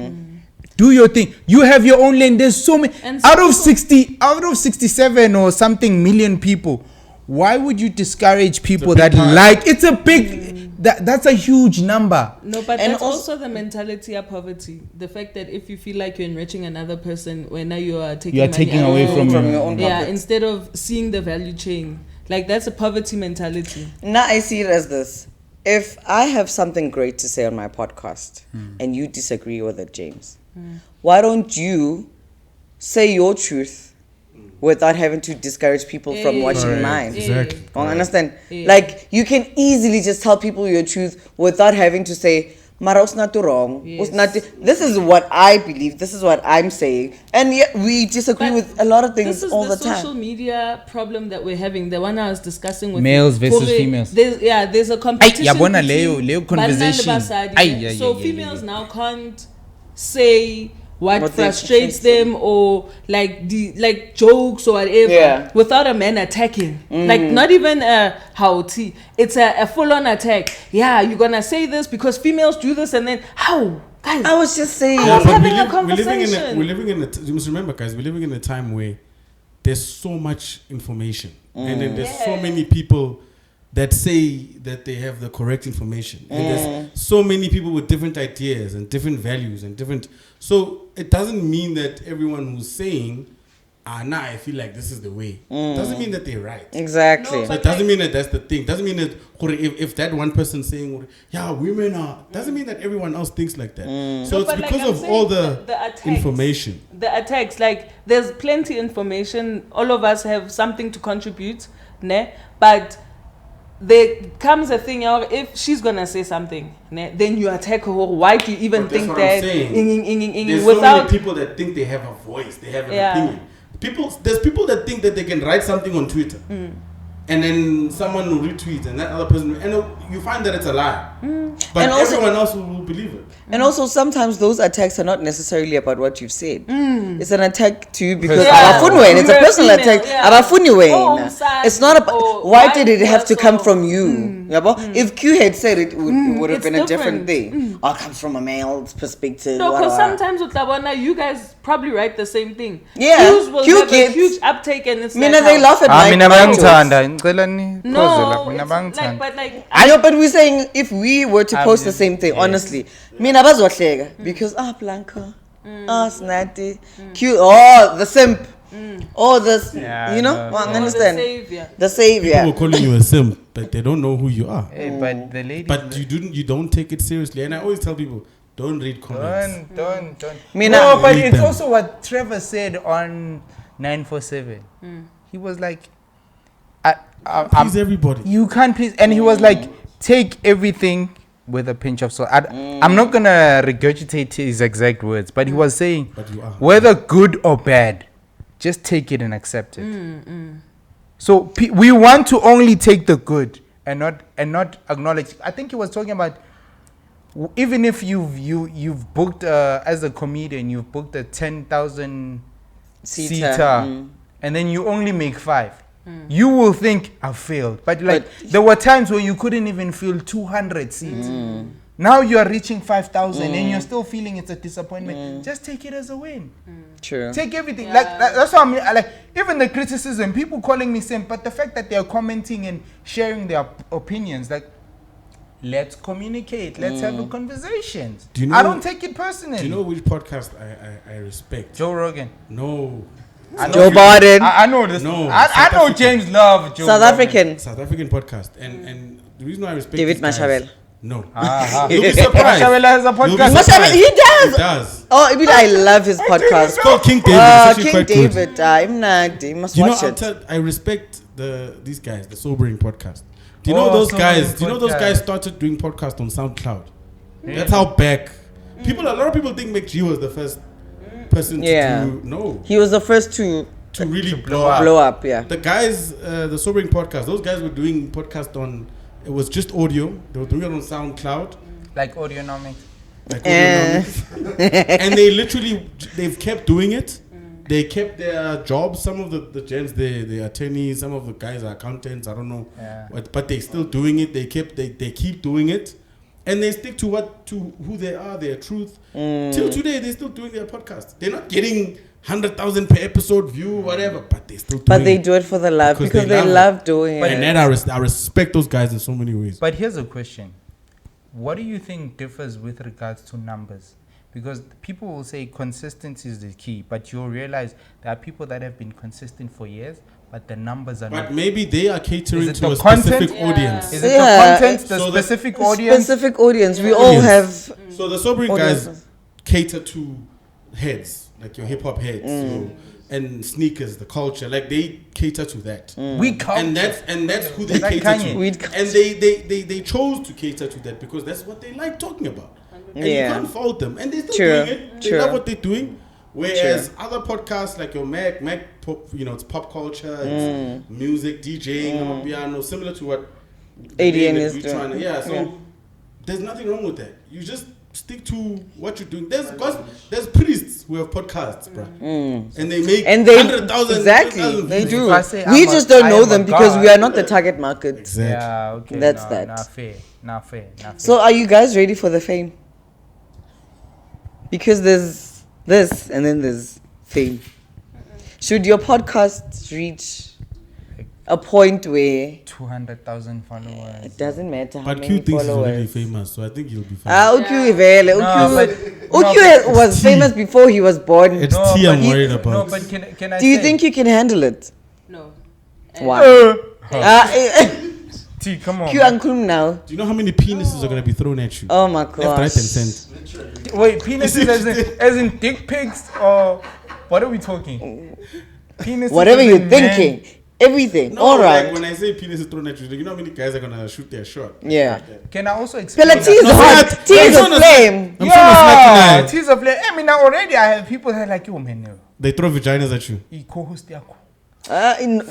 Do your thing. You have your own lane. There's so many And out of 67 or something million people. Why would you discourage people big that part. like? It's a big. That's a huge number. No, but And that's also- also the mentality of poverty. The fact that if you feel like you're enriching another person, when now you are taking You are money taking out away of- from your own yeah, pocket. instead of seeing the value chain. Like, that's a poverty mentality. Now I see it as this. If I have something great to say on my podcast and you disagree with it, James, why don't you say your truth without having to discourage people from watching Correct. mine? Exactly. You understand? Yeah. Like, you can easily just tell people your truth without having to say, Mara, it's not wrong. Yes. This is what I believe. This is what I'm saying. And yet we disagree But with a lot of things This is all the the time. social media problem that we're having. The one I was discussing with Males you. versus Kore, females. There's a competition. yabona between leyo banna le conversation. basadi, Ay, yeah? yeah, So yeah, yeah, females yeah. now can't say what What they frustrates frustrate them or like jokes or whatever Yeah. without a man attacking. Like, not even a how T. It's a full on attack. Yeah, you're gonna say this because females do this, and then how? Guys, I was just saying. I was But having a we're living in conversation. you must remember, guys, we're living in a time where there's so much information, and then there's so Yeah. many people that say that they have the correct information, and there's so many people with different ideas and different values and different. So it doesn't mean that everyone who's saying, "Nah, I feel like this is the way." Doesn't mean that they're right. Exactly. No, So it doesn't mean that that's the thing. Doesn't mean that if that one person saying, "Yeah, women are," doesn't mean that everyone else thinks like that. So No, it's but like because I'm of saying, all the attacks, information. The attacks, like there's plenty information. All of us have something to contribute, ne? But there comes a thing, if she's gonna say something, ne, then you attack her. Why do you even But that's think what that? I'm saying. There's so Without many people that think they have a voice, they have an Yeah. opinion. There's people that think that they can write something on Twitter, and then someone will retweet, and that other person, and you find that it's a lie. But And also- everyone else will believe it. And also, sometimes those attacks are not necessarily about what you've said. It's an attack to you because Yeah. abafuni wena. It's a You're a personal female, attack. yeah. Abafuni wena. Umsadi It's not about or why white did it have to come person. from you? Yabo? If Q had said it, it would have It's been a different different. thing. Oh, it comes from a male's perspective. no, wah, because wah. sometimes with Labona, you guys probably write the same thing. Yeah. Q's will Q have a gets- huge uptake, and it's Mina, like they how- laugh at my mina my jokes. bangithanda ngicela niphozela No, mina it's like, bangithanda but like I know, but we're saying if we were to post the same thing, yes. honestly, mina bazohleka because Blanca, Snatty, Q, the simp. Or this, Yeah, you know, no, well, I Or the understand. savior. The savior. People are calling you a simp, but they don't know who you are. Hey, but the lady. But you don't take it seriously. And I always tell people, don't read comments. Don't. Mina- No, but Read it's them. also what Trevor said on 947. He was like, Please everybody. you can't please. And he was like, take everything with a pinch of salt. I'm not going to regurgitate his exact words, but he was saying, But you are. whether good or bad, just take it and accept it. So we want to only take the good and not acknowledge. I think he was talking about even if you've booked as a comedian, you've booked a 10,000 seater, and then you only make 5. You will think I've failed, but there were times where you couldn't even fill 200 seats. Now you are reaching 5,000 and you're still feeling it's a disappointment. Just take it as a win. True. Take everything. That's what I mean. Like even the criticism, people calling me simp, but the fact that they're commenting and sharing their opinions, like let's communicate, let's have a conversation. I don't take it personally. Do you know which podcast I respect? Joe Rogan. No. Joe Biden. I know this. No, I South know African. James Love. Joe South Rogan. African. South African podcast. And the reason why I respect David these guys- Mashabela. No. Ah, You'll be surprised. Mashabela has a You'll be podcast. surprised. He does. He does. Oh, I mean, I love his podcast. It's called King David. It's actually King quite David. good. I'm not. You must Do you know, watch it. I respect these guys, the Sobering podcast. Do you know Oh, those Sobering guys? Do you know those podcast. guys started doing podcast on SoundCloud? That's how back. A lot of people think McG was the first person Yeah. to do. No, He was the first to really blow up. blow up. Yeah. The guys, the Sobering podcast, those guys were doing podcast on. It was just audio. They were doing it on SoundCloud. Like Audionomics. Like and they've kept doing it. They kept their jobs. Some of the gents, the attorneys, some of the guys are accountants. I don't know, Yeah. but they still doing it. They keep doing it, and they stick to who they are, their truth. Till today, they're still doing their podcast. They're not getting 100,000 per episode view, whatever, but they still doing But they it. do it for the love Because because they they love love doing And it. then I respect those guys in so many ways. But here's a question. What do you think differs with regards to numbers? Because people will say consistency is the key, but you'll realize there are people that have been consistent for years, but the numbers are But not. maybe they are catering Is it to the a specific content? audience. Is it Yeah. the content, the So the specific audience? Specific audience. We all Audience. have. So the Sobering guys Audiences. cater to heads, like your hip hop heads, and sneakers, the culture. Like they cater to that, We can't. and that's who they Like cater Kanye. to. We'd- And they chose to cater to that because that's what they like talking about. And you Yeah. can't fault them, and they're still True, doing it. They true. love what they're doing. Whereas other podcasts like your Mac pop, it's pop culture, it's music, DJing, on piano, similar to what the ADN name that is we're doing. trying to- Yeah, so Yeah. there's nothing wrong with that. You just stick to what you're doing. There's priests who have podcasts, bro, and they make And they 100,000 exactly 100,000 they views. do. If I say We I'm a- just don't I know am them a because god. we are not the target market. Exactly. Yeah, okay. That's no, that. Not fair. So are you guys ready for the fame? Because there's this and then there's fame. Should your podcast reach a point where 200,000 followers. it doesn't matter how But many Q thinks he's already followers? famous, so I think he'll be fine. Uq vele, but- was famous before he was born. It's tea I'm worried No, about. but can I Do you say- think you can handle it? No. Why? T, come on. Q man. Uncle now. Do you know how many penises are going to be thrown at you? Oh my Left, right, and gosh. center. Wait, penises as in dick pics or what are we talking? Penises Whatever as you're in men? thinking. Everything. No, All like right. when I say penis is thrown at you, you know how many guys are going to shoot their shot? Yeah. Can I also explain? Pela T is No, hot. not- T is no, a no, flame. I'm Yeah, so tease of play. I mean, now already I have people that are like, yo, man, They throw vaginas at you. co-host yakho.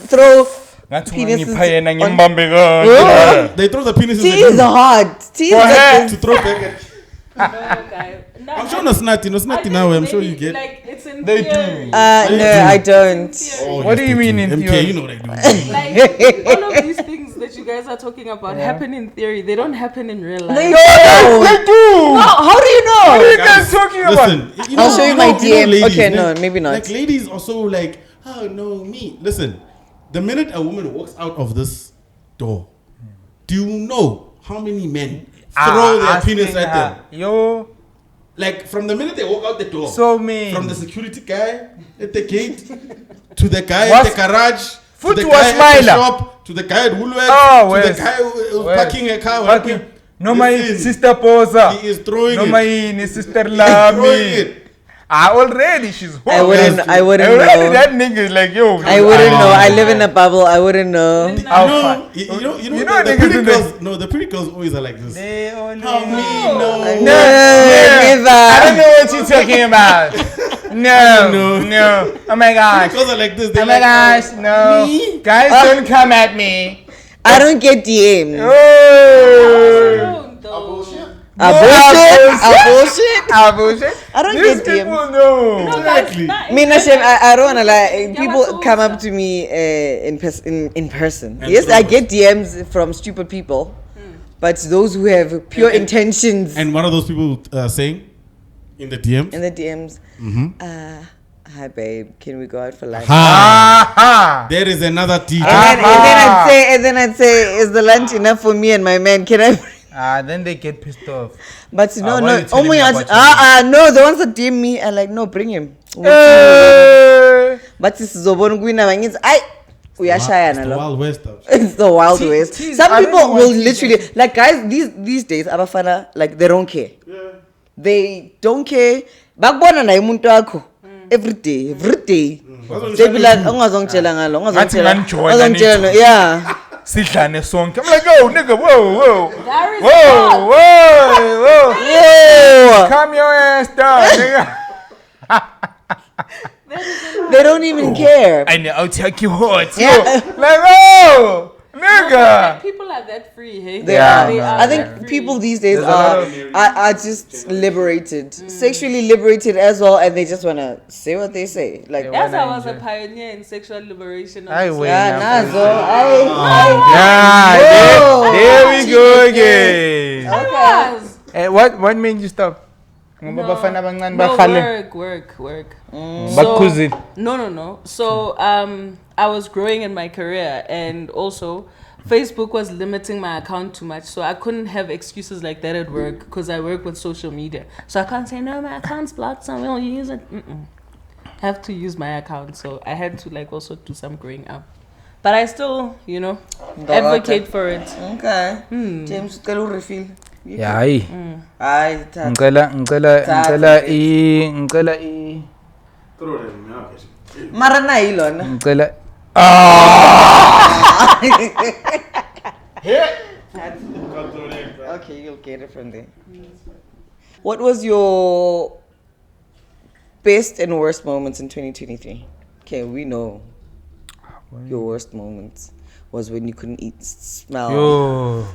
Throw Ngathi penises ungangipha yena on- ngimubambe kanje. They throw the penises T at is you hot. T is For like her. this. to throw back at you. No, guy. No, I'm sure no snatty now. I'm sure you get. Like, it's in They theory. do. No, I don't. Oh, What do yes, you they mean in MK, theory? you know what I do. Like, all of these things that you guys are talking about happen in theory. They don't happen in real life. They They don't. do. How do you What are know? you guys talking about? Listen, I'll show you my DM. ladies, Okay, man, no, maybe not. Like ladies are so like, oh no, me. Listen, the minute a woman walks out of this door, do you know how many men throw their penis at them? Yo, Like from the minute they walk out the door. So mean. From the security guy at the gate to the guy Was- at the garage. Foot to the was guy at the smiler. shop. To the guy at Woolworths. Oh, to the Wes. guy who was Wes. parking a car. Parking. No my Listen, sister Posa. He is throwing No it. my sister He's throwing Lami. it. Already she's home. I wouldn't Already know. that nigga is like, yo. I wouldn't know. I live in a bubble. I wouldn't know. You How know, fun. you know, You the, know the niggas pretty in the- girls. No, the pretty girls always are like this. They only How me? know. No. No, never. I don't know what you're talking about. No, No. no. Oh my gosh. Pretty girls are like this. Oh They're my like, gosh, no. me? Guys, don't come at me. I don't get DMs. Oh. Don't, though. A bullshit. I don't These get people DMs. know. No, guys, Exactly. not Me, Nashem, I don't wanna lie. People what's come also- up to me in person. And Yes, I through- get DMs from stupid people, but those who have pure intentions And one of those people saying in the DMs. in the DMs, hi babe, can we go out for lunch? Aha. There is another teacher. And then I'd say, is the lunch enough for me and my man? Can I? Then they get pissed off. But no, why no. are you telling Oh my me God. about No. The ones that DM me are like, no, bring him. But this is Zobon Guina. I uyashayana the lo. Wild West. It's the Wild West. tease, Some I don't people know will why tease literally like guys these days abafana like they don't care. They don't care. Bakubona naye umuntu wakho every day. They be like ungazongitshela ngalo, Ngathi ungazongitshela. nganijoyina Ungazongitshela no. Yeah. Sidlane sonke. I'm like, oh nigga, whoa. That is Whoa. Yeah. Calm your ass down, nigga. They don't even care. I know, I'll take you hot. Yeah. Like, oh, nigga. People are that free, hey? They Yeah, are. no, I think that free. people these days There's a lot are just liberated, sexually liberated as well, and they just wanna say what they say. Like, Yeah. Yes, When I I was a enjoy. pioneer in sexual liberation. I win. nazo. Yeah, there we go again. Yes. What made you stop? Ngoba bafana abancane bakhale. Work. Bakuzi. No. So I was growing in my career, and also Facebook was limiting my account too much, so I couldn't have excuses like that at work because I work with social media. So I can't say no, my account's blocked, so I won't use it. Have to use my account, so I had to like also do some growing up. But I still, advocate for it. Okay. James, tell refill. Yeah, ayi. Aye, Ngicela i Throw them out. Mara na ilona. ngicela Okay, you'll get it from there. What was your best and worst moments in 2023? Okay, we know your worst moments was when you couldn't eat, smell, yo.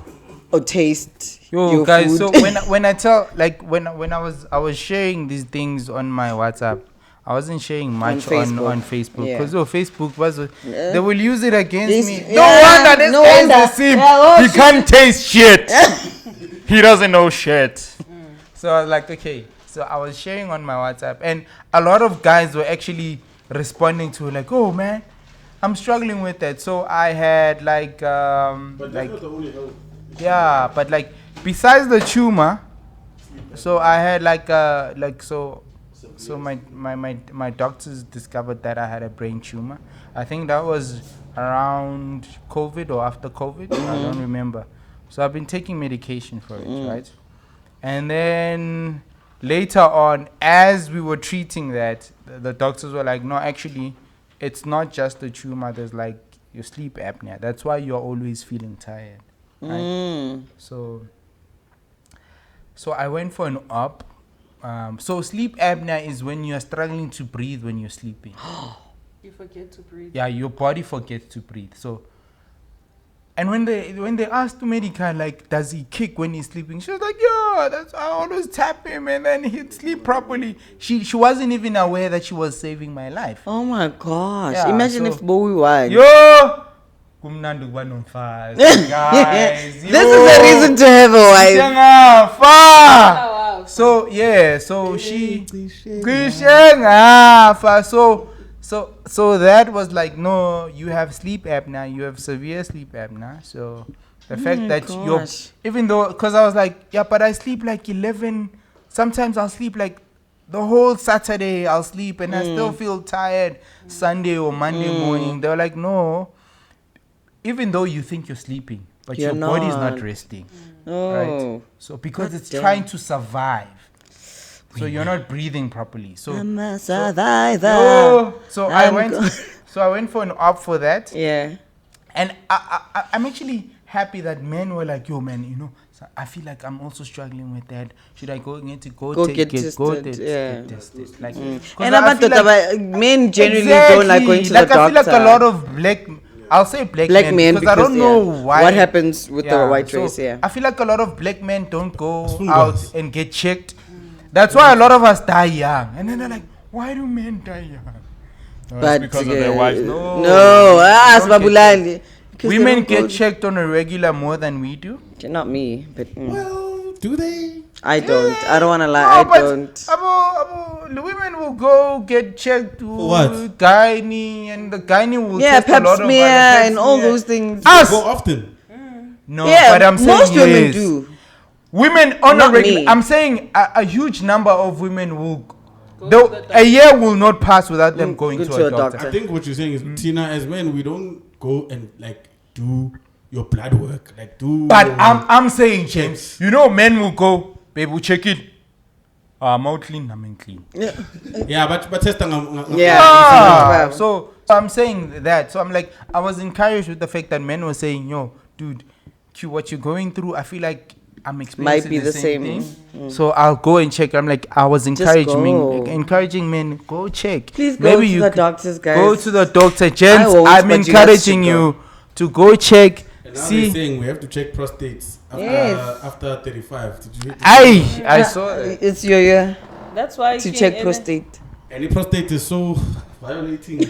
or taste Yo, your guys. food. So when I tell like when I was sharing these things on my WhatsApp, I wasn't sharing much on Facebook Yeah. because Facebook was they will use it against This- me. yeah, No wonder this no guy is wonder. the same. Yeah, oh, He shit. can't taste shit. He doesn't know shit. So I was like, okay. So I was sharing on my WhatsApp, and a lot of guys were actually responding to like, oh man, I'm struggling with that. So I had like But like that's not the only help. yeah, but like besides the tumor, so I had so my doctors discovered that I had a brain tumor. I think that was around COVID or after COVID. I don't remember. So I've been taking medication for it, right? And then later on, as we were treating that, the doctors were like, no, actually, it's not just the tumor. There's like your sleep apnea. That's why you're always feeling tired. Right? So I went for an op. So sleep apnea is when you're struggling to breathe when you're sleeping. You forget to breathe. Yeah, your body forgets to breathe. So, and when they asked Medica like, does he kick when he's sleeping? She was like, yeah, I always tap him and then he'd sleep properly. She wasn't even aware that she was saving my life. Oh my gosh. Yeah, Imagine so- if Bowie won. Yo, kumnandi ukuba nomfazi, guys. This is a reason to have a wife. Siyangapha. Oh, wow. So yeah, so she so that was like, no, you have sleep apnea, you have severe sleep apnea. So the fact that you're gosh. even though, because I was like, yeah, but I sleep like 11 sometimes I'll sleep like the whole Saturday. I'll sleep and I still feel tired Sunday or Monday morning. They're like, no, even though you think you're sleeping, but You're your body's not. not resting. Oh. Right? So because God it's damn. trying to survive. So you're not breathing properly. So I'm a survivor. so I I'm went go- so I went for an op for that. Yeah. And I'm actually happy that men were like, yo, man, you know, so I feel like I'm also struggling with that. Should I go get Go tested? yeah. Get tested. Like, And 'cause I feel like- men generally don't like going to like the doctor. I feel like a lot of I'll say black men because I don't know why. What happens with the white so race? Yeah. I feel like a lot of black men don't go Swingers. out and get checked. That's why a lot of us die young. And then they're like, why do men die young? No, it's But because of their wives. no, Don't get Sibabulali. Because they women don't go- get checked on a regular more than we do. Not me, but Well, do they? I don't. I don't want to lie. No, I but don't. the women will go get checked to what? gynae, and the gynae will Yeah, test a pap lot of smear other pap and all smear. those things. Us! Go often. No, Yeah, but I'm saying most women yes. do. Women on Not a regular. me. I'm saying a huge number of women will. Go Though to the a year will not pass without them going go to a doctor. I think what you're saying is, Tina, as men, we don't go and like do your blood work, like do. But I'm saying, James, you know, men will go, babe, we'll check it. I'm out clean, I'm in clean. Yeah, but test Yeah. So I'm saying that. So I'm like, I was encouraged with the fact that men were saying, yo, dude, Q, what you're going through, I feel like I'm experiencing Might be the same. thing. So I'll go and check. I'm like, I was go. encouraging men, go check. Please go to the doctors, guys. Go to the doctor, I gents. won't, I'm but you guys encouraging should go. you to go check. And now See, they're saying we have to check prostates after, Yes. after 35. Did you, I saw that. It's your year That's why to King check Eden- prostate. any prostate is so violating.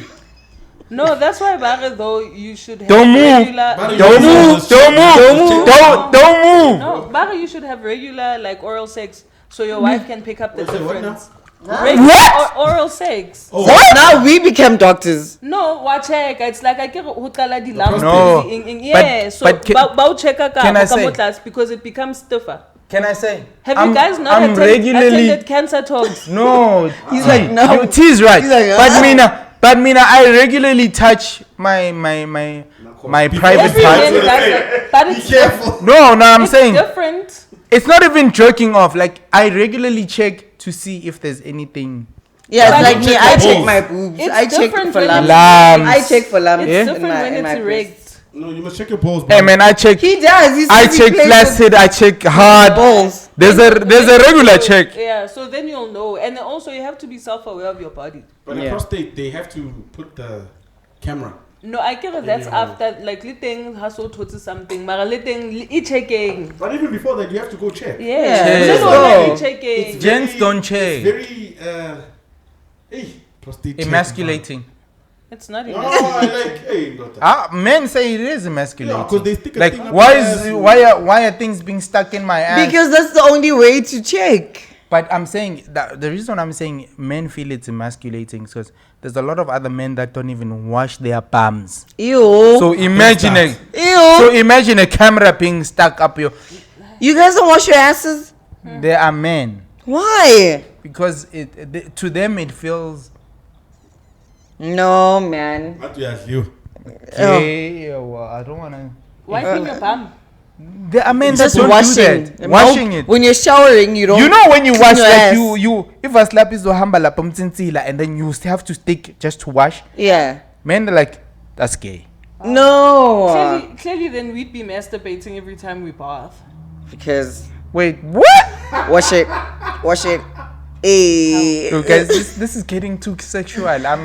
No, that's why Barre though you should have Don't move. regular. Barre, Don't you move. just- Don't move. Don't move. No, Barre, you should have regular like oral sex so your wife can pick up the Wait, what difference. now? Regular What? oral sex. Oh, Now we become doctors. No, watch check. It's like I get hotala di lamb. No, Yeah, so but bow checker can I say- because it becomes stiffer. Can I say? Have you guys not attended cancer talks? No. He's like, no. T is right. He's like, But Mina, I regularly touch my private Every man part. does that, but it's No, I'm it's saying different. it's not even jerking off. Like I regularly check to see if there's anything. Yeah, But it's like it's me. I check different. my boobs. It's I check different for when lumps. Lumps. I check for lumps. It's Yeah? different when in it's my erect. No, you must check your balls. Hey bro. man, I check. He does. He I says he check plays flaccid. I check hard. balls. There's a regular check. Yeah, so then you'll know. And then also you have to be self-aware of your body. But a prostate, they have to put the camera. No, I get it. That's your- after like letting hustle towards something. Mara letting checking. But even before that, you have to go check. Yeah. Yes. Then Oh. already checking. Gents don't It's check. very, prostate check, Emasculating. It's not man. even. Oh, I like, hey, daughter. Men say it is emasculating. Yeah, 'cause they stick a like thing up why your is ass. why are things being stuck in my ass? Because that's the only way to check. But I'm saying that the reason I'm saying men feel it's emasculating because there's a lot of other men that don't even wash their bums. Ew. So imagine Ew. imagine a camera being stuck up your. You guys don't wash your asses? There are men Why? because to them it feels. No, man. What you ask you? Yeah, well, I don't wanna. Wiping your bum. There are men that Just don't washing. do that. Washing it. When you're showering, you don't. You know when you clean wash your like ass. you if a slap is hamba la pumtsinsila and then you still have to stick just to wash. Yeah. Men are like that's gay. No. Clearly, then we'd be masturbating every time we bath. Because Wait, what? wash it. Wash it. Hey. Look, guys, this is getting too sexual. I'm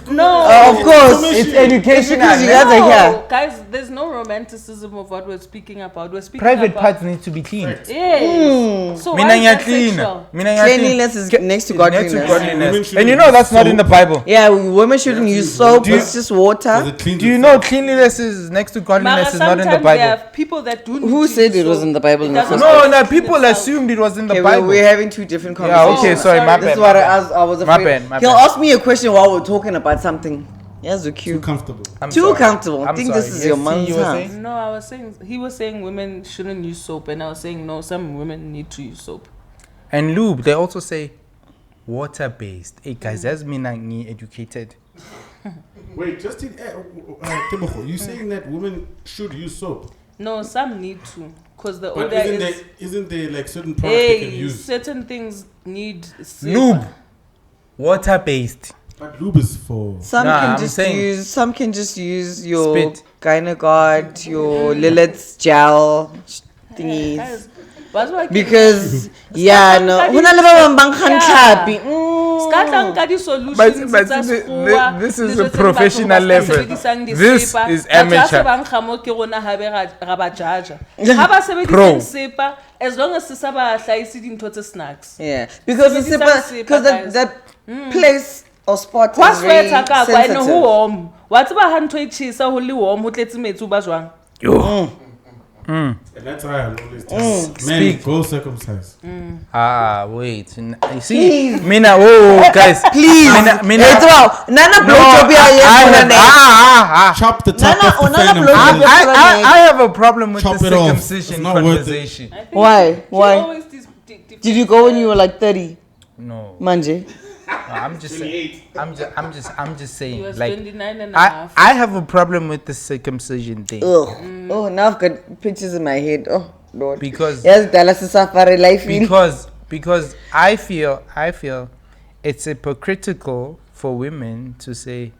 No. Of course. it's It's educational. because you guys are here. No, guys, there's no romanticism of what we're speaking about. We're speaking Private about parts need to be clean. Yes. So Mina why is ya that clean. sexual? Mina ya clean. Cleanliness is next to It's godliness. Women shouldn't And you know that's not in the soap. Bible. Yeah, women shouldn't Yeah, use do you- soap. do you- It's just water. Does it clean Do you the know soap? cleanliness is next to Mara, godliness is not in the sometimes Bible? there are people that do. Who need to said use it was soap. in the Bible in the doesn't first No, always no, clean people itself. assumed it was in the Okay, Bible. we're having two different Yeah, conversations. okay, sorry, sorry. my This bad. is what my bad. I was My afraid. bad, my He'll bad. ask me a question while we're talking about something. Yes, so Too cute. comfortable. I'm Too sorry. comfortable. I I'm think this sorry. is your Yes, mom's you were house. saying? No, I was saying he was saying women shouldn't use soap, and I was saying no, some women need to use soap. And lube, they also say water-based. Hey guys, that's me educated. Wait, just in Tebogo, you saying that women should use soap? No, some need to, because the But odor isn't there like certain products they can use? certain things need Lube, water-based. But lube is for... Some can just use your Spit. Gynecard, your Lilith's gel thingies. Guys, what's what Because no, hona le ba bang bang kgang tlhapi. But this is a professional level. This is amateur. Pro. As long as snacks. Yeah, because that place or spot is very sensitive. And that's why I'm always telling men, go circumcise. Wait. You see, Mina, guys, Please, Mina. Nana Chop the top off the fan and I have a problem with Chop the it off. circumcision It's not worth it. conversation. Why? Did you go when you were like 30? No, Manje? I'm just saying. I'm just saying. He was Like, 29 and a half. I have a problem with the circumcision thing Ugh. Oh, now I've got pictures in my head. Oh, Lord. because Yes, Dallas is safari life in. because I feel it's hypocritical for women to say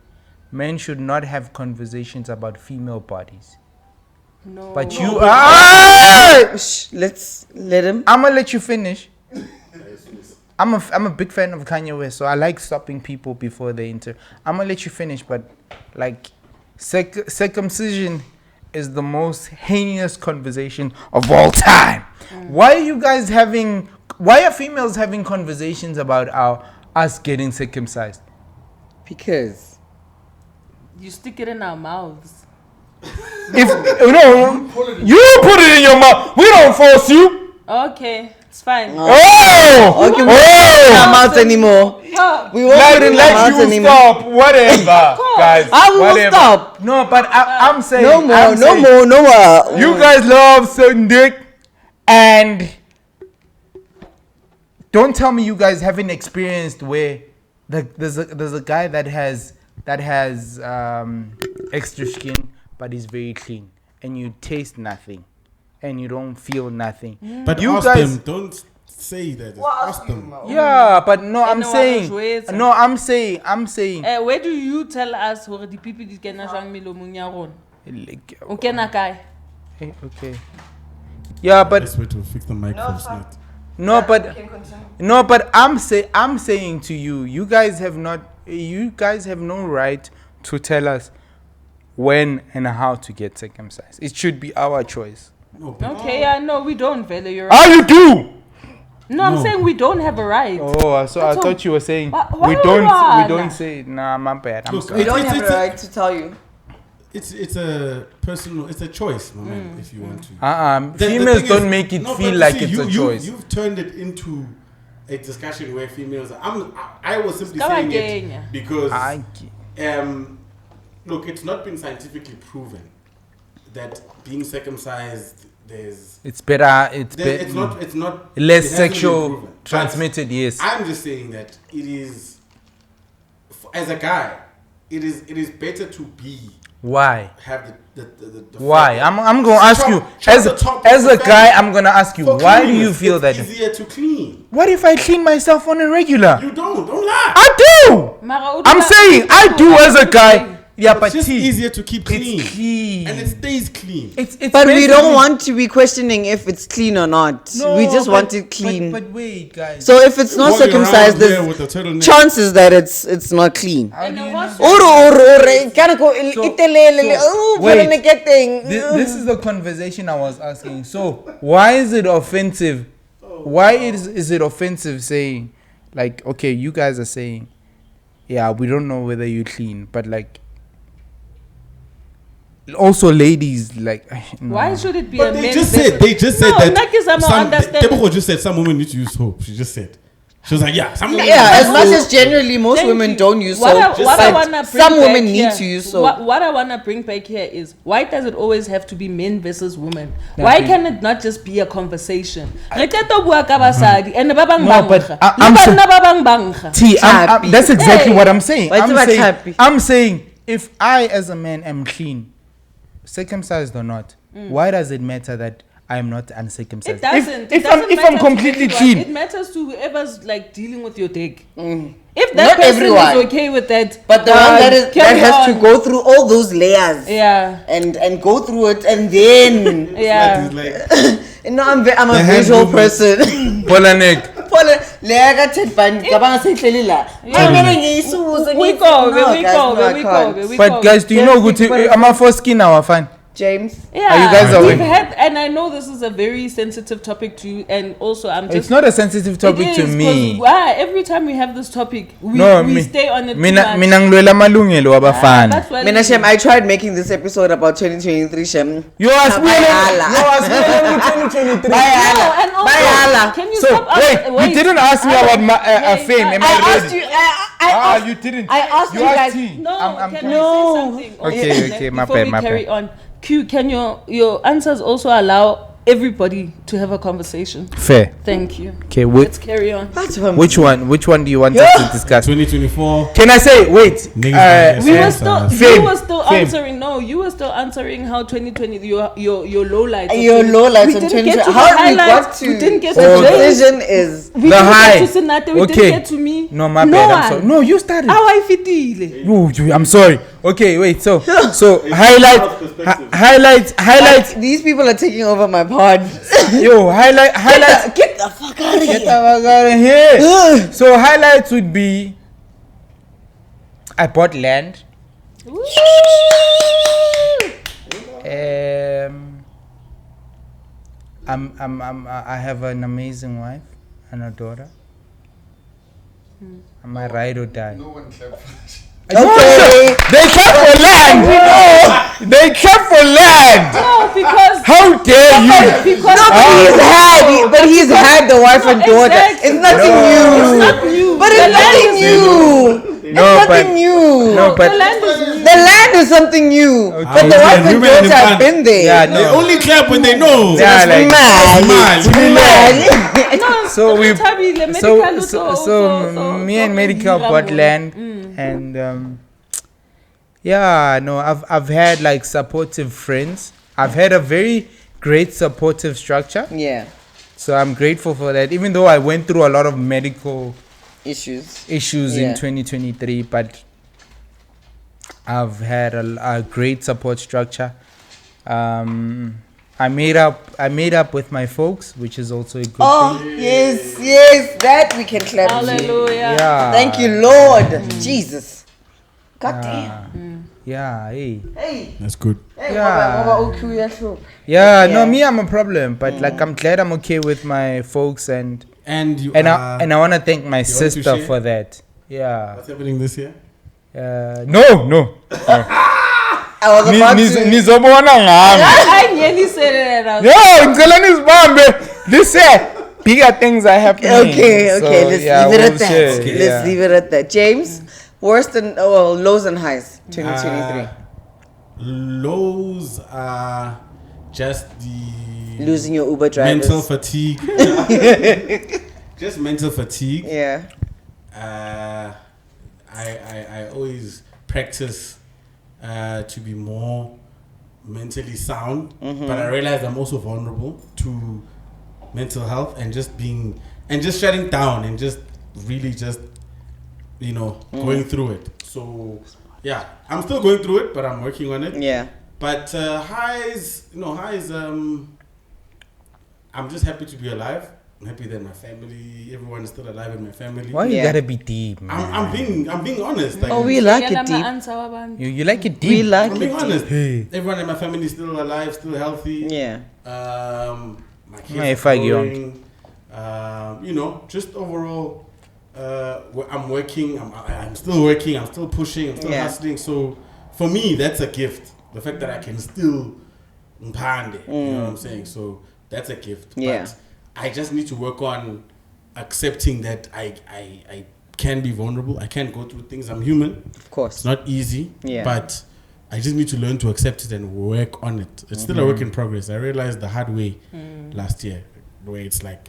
men should not have conversations about female bodies. No. But you Shh, let's let him. I'm gonna let you finish. I'm a big fan of Kanye West, so I like stopping people before they enter. I'm gonna let you finish, but like circumcision is the most heinous conversation of all time. Why are females having conversations about us getting circumcised? Because You stick it in our mouths. If you put it in your mouth, we don't force you. Okay, it's fine. okay, we won't put it in our mouths anymore. We won't put it in our mouths anymore. Stop, whatever, guys. I will whatever. stop. No, but I'm saying No more, I'm saying, no more. You guys love certain dick, and don't tell me you guys haven't experienced where there's a guy that has extra skin, but he's very clean, and you taste nothing, and you don't feel nothing. But you ask guys, them, don't say that. Ask them. yeah, but no, I'm no, saying, I'm I'm saying. Where do you tell us where the people di kena jwang melomong ya rona? O kena kae? Okay. Yeah, but Let's wait to fix the microphones. no, but I'm saying to you, you guys have no right to tell us when and how to get circumcised. It should be our choice. No, but Okay, yeah, no, we don't value your How you do? No, I'm saying we don't have a right. Oh, so I That's thought you were saying Why we don't don't say. Nah, my bad. I'm Look, sorry. We don't have the right to tell you. it's a personal, it's a choice, my man, if you want to. The Females thing don't is- make it no, feel but like see, it's a choice. You've turned it into a discussion where females. I was simply Ska saying wakenya. it because I- look, it's not been scientifically proven that being circumcised It's better. it's not less it hasn't been sexual proven. But transmitted. Yes. I'm just saying that it is, as a guy, it is better to be Why? have the Why? fact that- I'm gonna ask you Chop as the top as of a the guy. family. I'm gonna ask you. For Why do you cleanliness, feel that? it's easier to clean? What if I clean myself on a regular? You don't lie. I do. Mara, o I'm dula- saying I do as a guy. Yeah, but It's just T, easier to keep clean. it's clean. And it stays clean. It's But we don't basically- want to be questioning if it's clean or not. No, we just but- want it clean. But wait, guys. So if it's not Walking around circumcised, here there's with a turtleneck. chances that it's not clean. How do you know? This is the conversation I was asking. So why is it offensive? Why is it offensive saying, like, okay, you guys are saying, yeah, we don't know whether you clean, but like, also ladies, like, no. Why should it be But a they man's just business? said No, that Nakis, I'm not some understanding. Tebogo just said some women need to use soap. She just said. She was like, yeah, some women. Yeah, as much as generally most Thank women you. don't use What soap, I but wanna bring some back women need here- to use soap. What I want to bring back here is, why does it always have to be men versus women? Why can it not just be a conversation? Re qeta bua ka basadi, and ba bang No, but bangga. I'm Le so- banna ba bang bangga. Happy. That's exactly Hey. what I'm saying. Why is it happy? I'm saying if I as a man am clean, circumcised or not, why does it matter that I am not uncircumcised? It doesn't. If It doesn't I'm matter to completely everyone. clean, It matters to whoever's like dealing with your dick. If that Not person everyone. is okay with that, But the one that carry has to on. go through all those layers Yeah. and go through it and then Yeah. It's like, no, I'm a The hand visual movements. person. Polanek. Paula, lega ten cabanga sehleli la. Mina ngiyisuza We ngithi, go, no, we guys, go, no, I we can't. go, we But go. guys, do you know good? I'm a foreskin now, fan. James, Yeah, Are you guys we've aware? had, and I know this is a very sensitive topic to you, and also I'm just. It's not a sensitive topic It to is, me. 'cause why every time we have this topic, we No, stay on it too Mina much. mina ngilwela amalungelo wabafana. That's why. Mina Shem, I tried making this episode about 2023 Shem. You asked me. Bayala. You asked me 2023. No, and also, Bayala. can you So stop? wait, you didn't ask me about my fame. Am I I asked ready? you. I asked You didn't. I asked you asked guys. T. No, I'm can No. I say something? Okay, Also, okay, my before bad, we my carry bad. on, Q, can your answers also allow everybody to have a conversation? Fair. Thank you. Okay, Let's carry on. which one do you want us to discuss? 2024. Can I say wait? Niggas We were Yes, still, Fame, you were still fame. answering. No, you were still answering how 2020 your low lights. of Your 20 low lights we on didn't 2020. get to How the we got highlights. to We didn't get the to Okay. James. decision is We The didn't high. get to Sinate. We Okay. didn't get to me. No, my no bad. I'm one. sorry. No, you started. How I fitile. I'm sorry. Okay, wait. So highlight. these people are taking over my pod. Yo, highlight. Get the fuck out of Get here. the fuck out of here. Ugh. So highlights would be I bought land. I have an amazing wife and a daughter. Am I right or die? No one clapped for that. Okay. They clap for land. They clap for land. No, because How dare you? because He's had the wife and daughter. Exactly. It's nothing No. new. it's not new. But The it's land nothing is new. No, It's but nothing new. no, but The land is new. The land is something new. Okay. But the Ah, wife and women and daughter have fun. been there. yeah, They no. only clap when they know. Yeah, like Mad. Mad. No, so we Tabile, so medical so, also- so also- me and also medical Hira bought Molo. land and yeah, no, I've had like supportive friends. I've had a very great supportive structure. Yeah. So I'm grateful for that. Even though I went through a lot of medical issues Yeah. in 2023, but I've had a great support structure. I made up with my folks, which is also a good Oh, thing. yes, that we can clap. to. Hallelujah. Yeah. Thank you, Lord. Jesus. God damn. Yeah, hey. Hey. That's good. Hey, Yeah. Baba, okay, yeah, sure. Yeah, no, Yeah. me, I'm a problem, but like I'm glad I'm okay with my folks and And you I want to thank my to sister share? for that. Yeah. What's happening this year? No. I was about to. Nizobona ngami. I nearly said it and I was Yo, ngicela nizibambe. Listen, bigger things are happening. Okay, So, let's yeah, leave it we'll at that. share, Let's yeah. leave it at that. James, worst and lows and highs 2023. Lows are just the Losing your Uber drivers. mental fatigue. Just mental fatigue. Yeah. I always practice to be more mentally sound, but I realize I'm also vulnerable to mental health and just shutting down and just really just going through it. So yeah, I'm still going through it, but I'm working on it. Yeah. But highs. I'm just happy to be alive. I'm happy that my family, everyone is still alive in my family. Why you Yeah. gotta be deep, man? I'm being honest. Like, Oh, we like Yala it deep. ma-answer wabantu. You like it We deep. like I'm being it deep. honest. Hey. Everyone in my family is still alive, still healthy. Yeah. My kids My are fag growing. Just overall, I'm working. I'm still working. I'm still pushing. I'm still Yeah. hustling. So for me, that's a gift. The fact that I can still mpande. You know what I'm saying? So that's a gift. Yeah. But I just need to work on accepting that I can be vulnerable. I can go through things. I'm human. Of course. It's not easy. Yeah. But I just need to learn to accept it and work on it. It's still a work in progress. I realized the hard way last year, where it's like,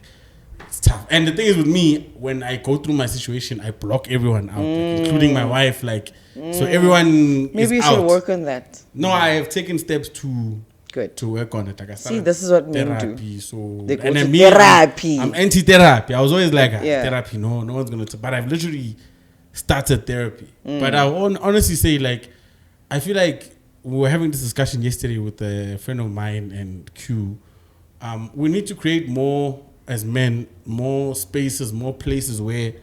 it's tough. And the thing is with me, when I go through my situation, I block everyone out, like, including my wife. Like, so everyone Maybe is you out. should work on that. No, I have taken steps to work on it. Like I See, started this is what men do. therapy. So They go and to then therapy. I'm anti-therapy. I was always like, Yeah. therapy. No one's gonna. But I've literally started therapy. But I honestly say, like, I feel like we were having this discussion yesterday with a friend of mine and Q. We need to create more as men, more spaces, more places where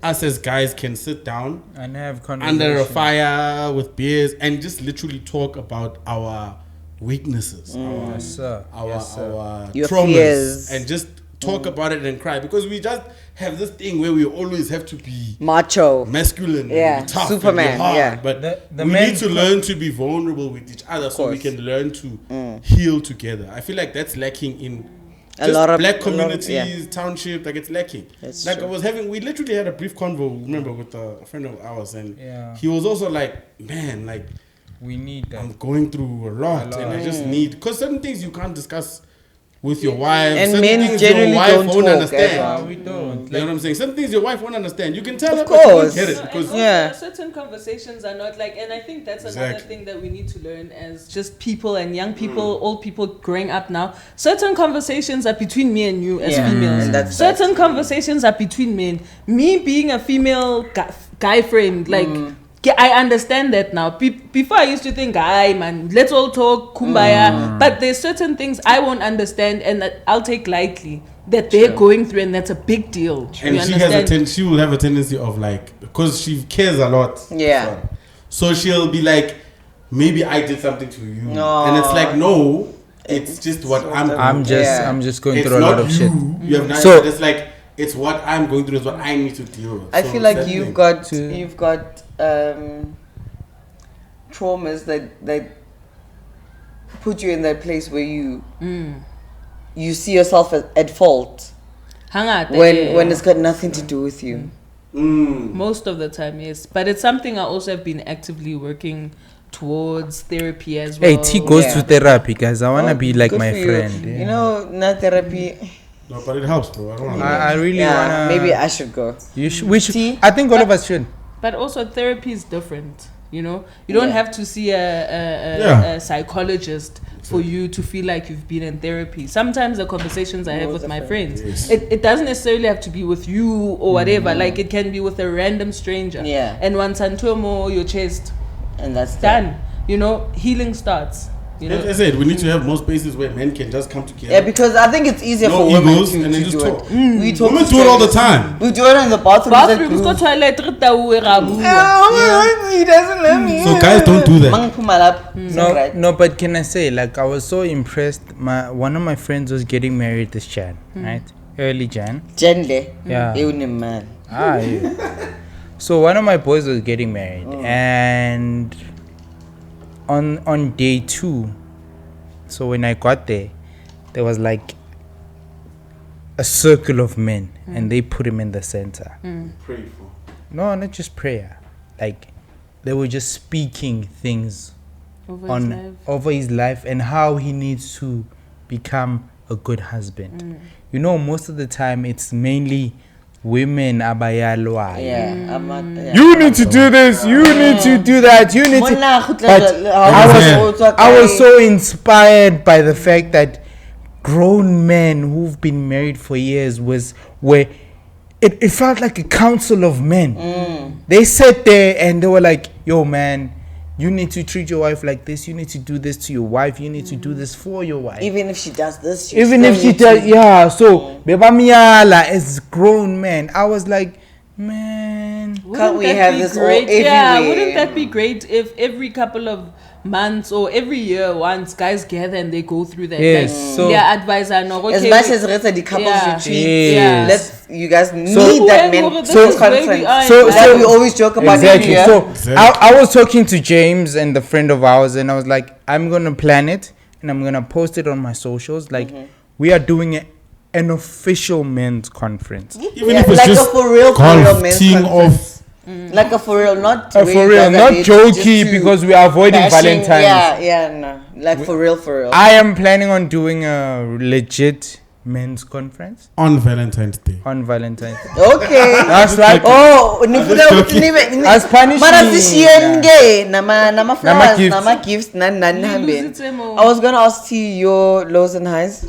us as guys can sit down And have conversation. under a fire with beers and just literally talk about our weaknesses, Yes, sir. our Your traumas, fears. and just talk about it and cry, because we just have this thing where we always have to be Macho. masculine, Yeah, and be tough, Superman, and be hard. yeah. But The we men need to learn to be vulnerable with each other, so we course. can learn to heal together. I feel like that's lacking in A just lot of- black a lot of- communities, yeah. township. Like, it's lacking. That's Like, true. we literally had a brief convo, remember, with a friend of ours, and Yeah. he was also like, man, like, We need that. I'm going through a lot, and I just need, because certain things you can't discuss with your wife, And certain men things generally your wife don't won't talk understand. as well. We don't. You know what I'm saying? Some things your wife won't understand. You can tell Of her, but she won't course. get it, No, and because also Yeah. certain conversations are not like, and I think that's another Exactly. thing that we need to learn as just people and young people, old people growing up now. Certain conversations are between me and you as Yeah, females. and that's Certain conversations are between men. Me being a female guy friend, like. I understand that now. Before I used to think, "Aye, man, let's all talk kumbaya." But there's certain things I won't understand, and that I'll take lightly that they're going through, and that's a big deal. and You she has a understand? she will have a tendency of, like, because she cares a lot. Yeah. So she'll be like, maybe I did something to you, No. and it's like, no, it's just what I'm. I'm going just going it's through a not lot of you. shit. You have not. So- It's like, it's what I'm going through. Is what I need to deal with. I So feel like that you've thing. got To- you've got traumas that put you in that place where you see yourself at fault Hangata, when yeah. when it's got nothing to do with you. Most of the time, yes. But it's something I also have been actively working towards therapy as well. Hey, T goes Yeah. to therapy, guys. I wanna Oh, be like good my for you. friend. You Yeah. know, not therapy. No, but it helps, bro. I don't want I really Yeah, wanna. maybe I should go. You should. We should. T? I think all of us should. But also, therapy is different. You know, you don't Yeah. have to see Yeah. a psychologist for you to feel like you've been in therapy. Sometimes the conversations I have with my friends, Yes. it doesn't necessarily have to be with you or whatever. Like, it can be with a random stranger. Yeah. And once Antomo, your chest, And that's that. done. You know, healing starts. You know, As I said, we need to have more spaces where men can just come together. Yeah, because I think it's easier No for women egos, to, and then to just do talk. it. We talk Women to do it all the strangers. time. We do it in the bathroom. bathrooms go toilet re tau e ra bua. He doesn't let me. So guys, don't do that. Mang Pumalap. No, but can I say, like, I was so impressed. One of my friends was getting married this Jan, right? Early Jan. Gently. Yeah. Man. Yeah. So one of my boys was getting married, and on day 2, so when I got there was like a circle of men, and they put him in the center. Pray for. No, not just prayer, like they were just speaking things over his life and how he needs to become a good husband. You know, most of the time it's mainly women abayalwa. Yeah. I'm not, yeah. You need to do this. You need to do that. You need to. But I was so inspired by the fact that grown men who've been married for years were it felt like a council of men. They sat there and they were like, "Yo, man, you need to treat your wife like this. You need to do this to your wife. You need to do this for your wife." Even if she does this, you Even still if she need does, to- yeah. So, Bebamiala as grown men, I was like, man. Can't we that have be this all great? Yeah, everywhere? wouldn't that be great if every couple of months or every year once guys gather and they go through that? Yes, Like, so- their advisor, no, okay, As much as it's the couples Yeah. retreat, Yes. let's you guys need So- that Well, men this So- is where we conference. are in So- life. That we always joke about Exactly. every year. So I was talking to James and the friend of ours, and I was like, I'm gonna plan it and I'm gonna post it on my socials. Like, we are doing an official men's conference. Even if it's like just a for real golf, men's teeing conference. off. Like a for real, not For way real, back not at it, just jokey to because we are avoiding bashing. Valentine's. Yeah, no. Like for real, for real. I am planning on doing a legit men's conference On Valentine's Day. on Valentine's. Okay. That's right. Oh, nifuna ukuthi nibe As punishment. mara sishiyenge nama flowers, gifts. nama gifts nani You lose hambeni. it, Emo. I was gonna ask T your lows and highs.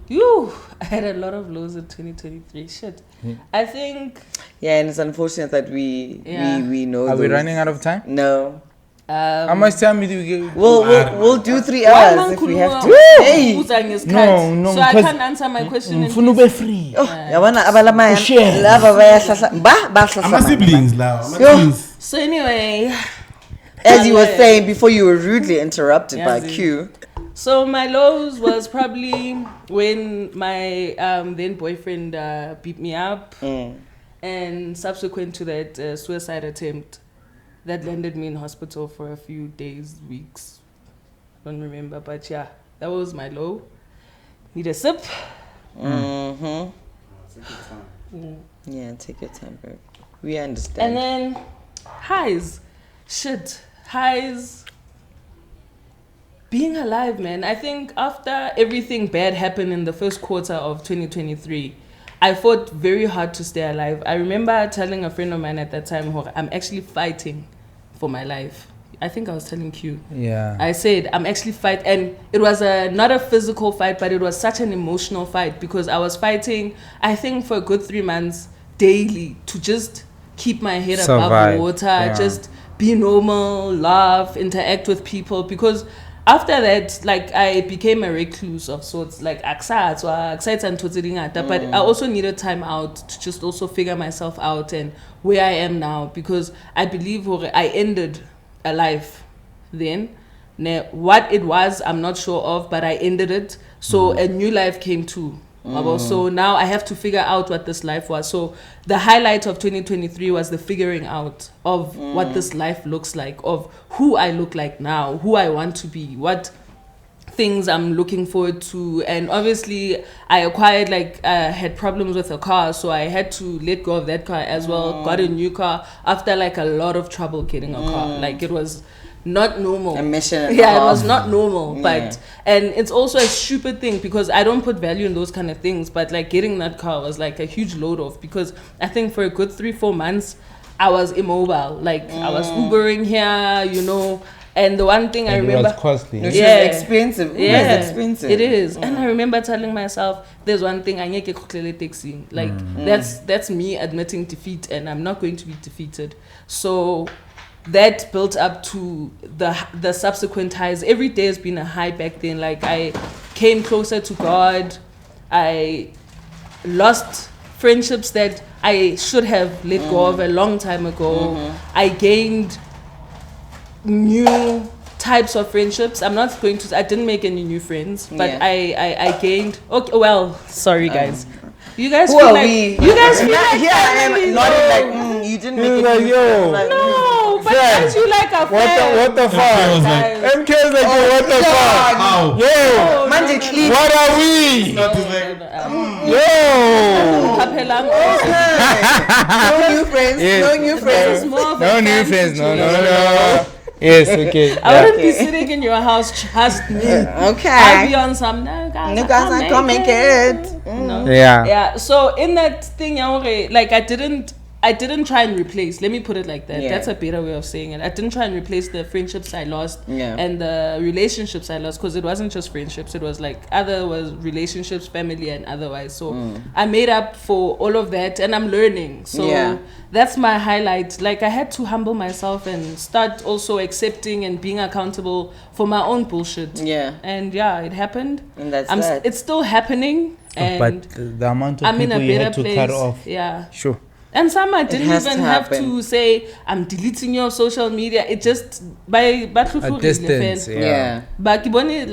You. I had a lot of lows in 2023. Shit. I think. Yeah, and it's unfortunate that we know. Are we those. running out of time? No. How much time do you get? We'll do 3 Why hours if we have to. Woo! Hey. No, So I 'cause can't answer my question. in Mfuna ube free. Yabona abalama Share. lava bayahlahla I'm a siblings now. I'm a Yo. twins. So anyway, As you were saying before, you were rudely interrupted by Yazi. Q. so my lows was probably when my then boyfriend beat me up, and subsequent to that suicide attempt that landed me in hospital for a few days, weeks. Don't remember, but yeah, that was my low. Need a sip. Mm-hmm. Yeah, take your time, bro. We understand. And then highs. Shit. Highs. Being alive, man. I think after everything bad happened in the first quarter of 2023, I fought very hard to stay alive. I remember telling a friend of mine at that time, I'm actually fighting for my life. I think I was telling Q. Yeah. I said, I'm actually fighting. And it was not a physical fight, but it was such an emotional fight because I was fighting, I think, for a good 3 months daily to just keep my head Survive. above water, Yeah. just be normal, laugh, interact with people. Because after that, like, I became a recluse of sorts, like, but I also needed time out to just also figure myself out and where I am now, because I believe I ended a life then. What it was, I'm not sure of, but I ended it. So a new life came too. So now I have to figure out what this life was. So the highlight of 2023 was the figuring out of what this life looks like, of who I look like now, who I want to be, what things I'm looking forward to. And obviously I acquired, like, had problems with a car, so I had to let go of that car as well. Got a new car after like a lot of trouble getting a car. Like, it was not normal. A mission and a yeah, it half. was not normal. Yeah. But and it's also a stupid thing because I don't put value in those kind of things, but like getting that car was like a huge load off, because I think for a good 3-4 months I was immobile. Like, I was Ubering here, you know. And the one thing I And remember, it was costly. Which Yeah. is expensive. yeah, It's expensive. it is. And I remember telling myself, there's one thing, I need to taxi. Like, that's me admitting defeat, and I'm not going to be defeated. So that built up to the subsequent highs. Every day has been a high back then. Like, I came closer to God. I lost friendships that I should have let go of a long time ago. I gained new types of friendships. I didn't make any new friends, but Yeah. I gained. Okay, well, sorry guys. You guys Who feel are like we? you guys feel like Here I family, am nodding though. like, you didn't make it. like, new yo. friends. I'm like, No, but Friend. guys, you like a friend. What the I fuck? was like, MK is like, yo, what the fuck? how? Yo, Manje clean. what are we? Not just like, Yo. No new friends. Yes. No new friends. No new friends. No. Yes, okay. I wouldn't be sitting in your house, trust me. I'll Okay. be on some, no guys, You guys I are come make it. No. Yeah. Yeah, so in that thing, like, I didn't try and replace, let me put it like that. Yeah. That's a better way of saying it. I didn't try and replace the friendships I lost and the relationships I lost, because it wasn't just friendships, it was like was relationships, family, and otherwise. So I made up for all of that, and I'm learning. So that's my highlight. Like, I had to humble myself and start also accepting and being accountable for my own bullshit. Yeah. And yeah, it happened. And that's that. It's still happening. And But the amount of I'm in a people you better had to place. cut off. Yeah. Sure. And some I didn't has even to have happen. to say, I'm deleting your social media. It just, by A distance. Yeah. But Kibone,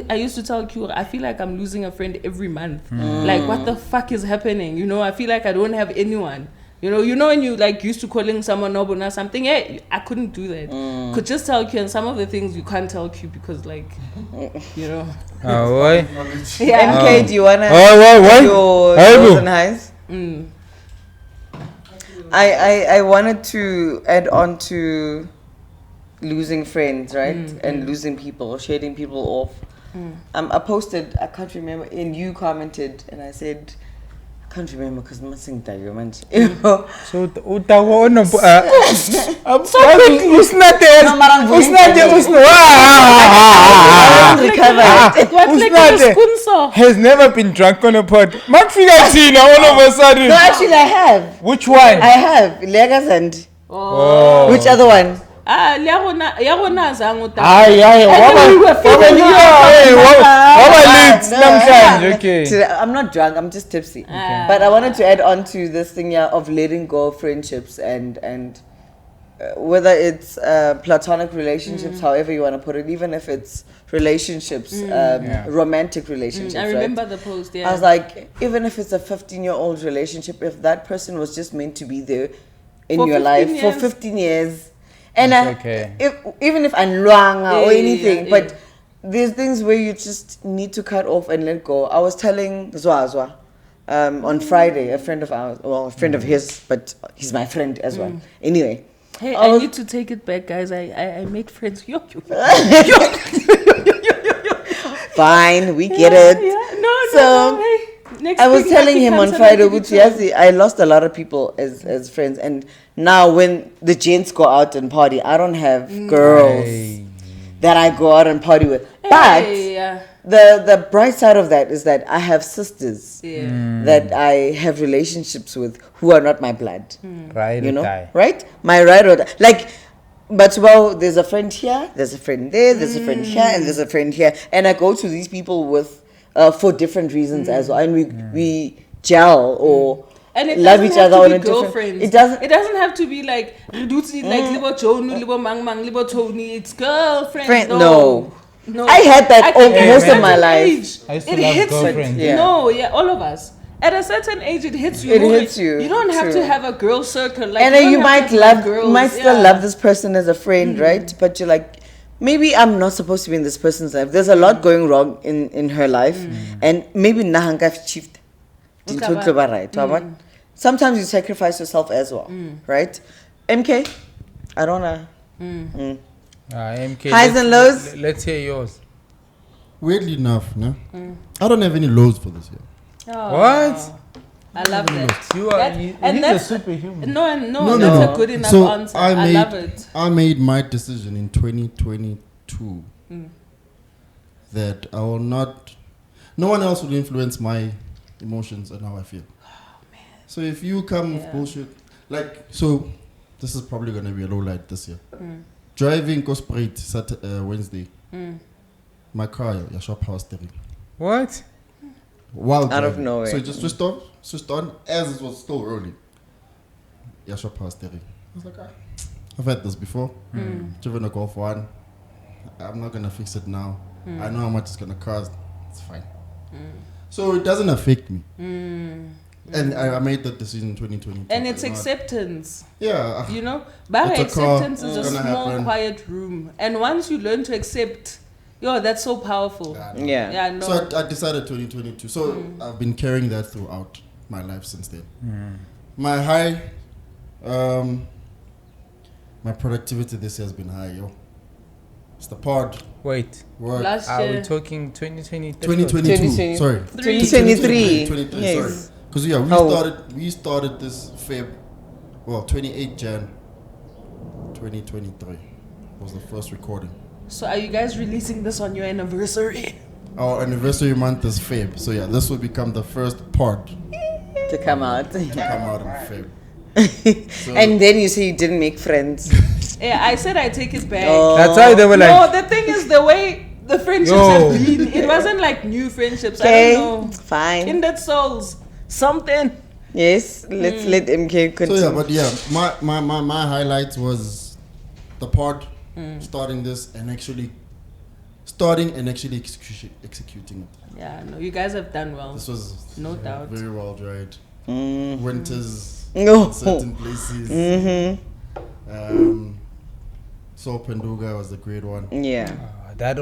I used to tell Q, I feel like I'm losing a friend every month. Like, what the fuck is happening? You know, I feel like I don't have anyone. You know when you like used to calling someone Nobuna something, hey, I couldn't do that. Could just tell Q, and some of the things you can't tell Q because like, you know. Oh, why? Yeah. MK, do you wanna what? your lows and highs? I wanted to add on to losing friends, right? And losing people, shading people off. I posted, I can't remember, and you commented, and I said, I can't remember because I'm not saying that you meant. So utawa ono usnate has never been drunk on a pod. Makufika thina all of a sudden. No, actually I have. Which one? I have. Legas and which other one? Yagona zangu ta. Okay. I'm not drunk, I'm just tipsy. But I wanted to add on to this thing of letting go of friendships and whether it's platonic relationships, however you want to put it, even if it's relationships, romantic relationships. I remember right? the post, I was like, even if it's a 15-year-old relationship, if that person was just meant to be there in For your 15 life years. for 15 years, and okay. even if I'm wrong or anything, yeah. but there's things where you just need to cut off and let go. I was telling Zwa on Friday, a friend of ours, well, a friend of his, but he's my friend as well. Anyway. Hey, I need to take it back, guys. I made friends. Yo. Fine, we get it. Yeah. No. So, Hey, next I was week, telling him on Cancel Friday, and Yazi, I lost a lot of people as friends, and now when the gents go out and party, I don't have girls that I go out and party with. But yeah. the bright side of that is that I have sisters that I have relationships with who are not my blood. Right, You know, right? My right or die. Like, but well, there's a friend here, there's a friend there, there's a friend here, and there's a friend here, and I go to these people with for different reasons as well, and we gel or And it love doesn't each have other to on be a different. girlfriends. It doesn't. It doesn't have to be like Reduci, like Libo Jonu, Libo Mang Mang, Libo Tony. It's girlfriend. No. No. I had that I think at a most of certain my life. age, I used to it love hits you. girlfriends. Yeah. No, all of us. At a certain age, it hits you. It more. hits you, You don't have true. to have a girl circle. Like, And then don't you have might to have love, girls. you might still love this person as a friend, right? But you're like, maybe I'm not supposed to be in this person's life. There's a lot going wrong in her life, and maybe nahanga achieved. Right? Sometimes you sacrifice yourself as well, right? MK, I don't know. MK, Highs and lows? Let's hear yours. Weirdly enough, no? I don't have any lows for this year. Oh, What? I love that. You are That- he's and a that's- superhuman. No, that's a good enough So answer. I love it. I made my decision in 2022 that I will not. No one else will influence my emotions and how I feel. So if you come with bullshit, like, so this is probably going to be a low light this year. Driving Kosprait Wednesday, my car, your shop house steering. What? While Out of driving. nowhere. So it just switched on as it was still rolling. Your shop house steering. I was like, I've had this before. Driven a Golf 1. I'm not going to fix it now. I know how much it's going to cost. It's fine. So it doesn't affect me. And I made that decision in 2020. And it's acceptance. Yeah. You know, by It's a car. acceptance is a It's gonna small, happen. quiet room. And once you learn to accept, that's so powerful. Yeah. Yeah, no. So I decided 2022. So I've been carrying that throughout my life since then. My high, my productivity this year has been high, yo. It's the pod. Wait. Work. Last Are we year. talking 2023? 2022. Sorry. 2023. 2023. Yes. Sorry. Because we started this Feb, 28 Jan 2023 was the first recording. So are you guys releasing this on your anniversary? Our anniversary month is Feb, so yeah, this will become the first pod To come out. to come out in Feb. So, And then you say you didn't make friends. Yeah, I said I take it back. Oh. That's why they were like, No, the thing is the way the friendships Yo. have been. It wasn't like new friendships. Okay, I don't know. fine. Kindred souls. Something. Yes, let's let MK so continue. yeah, but yeah, my highlights was the pod, starting this and actually executing it. Yeah, no, you guys have done well. This was No doubt. very well tried. winters No. in certain places. So Penduga was the great one. Yeah. That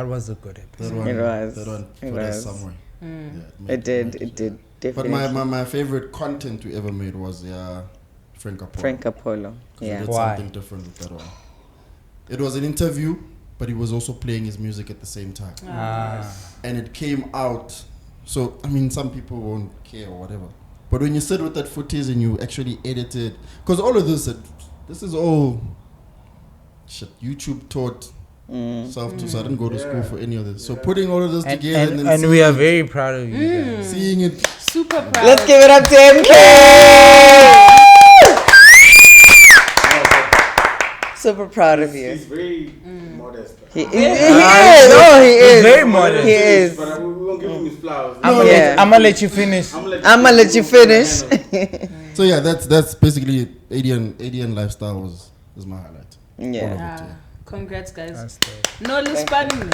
was a good episode. That one, It was. That one It put us was. somewhere. Yeah, It did. But Definitely. my favorite content we ever made was Frank Apollo. Frank Apollo. 'Cause we Yeah. did Why? something different with that one. It was an interview, but he was also playing his music at the same time. And it came out. So, I mean, some people won't care or whatever. But when you sit with that footage and you actually edit it, because all of this is all shit YouTube taught self to. So I didn't go to school for any of this. So putting all of this together and then And we are very proud of you guys. seeing it. Super proud. Let's give it up to MK. Super proud of you. He's very modest. He is. Oh, he is. He's very modest. He is. But we won't give him his flowers. I'm gonna let you finish. I'm gonna let you finish. So yeah, that's basically it. Adn Lifestyle is my highlight. Yeah. All of it, yeah. Congrats, guys. That's dope. No, Lispani.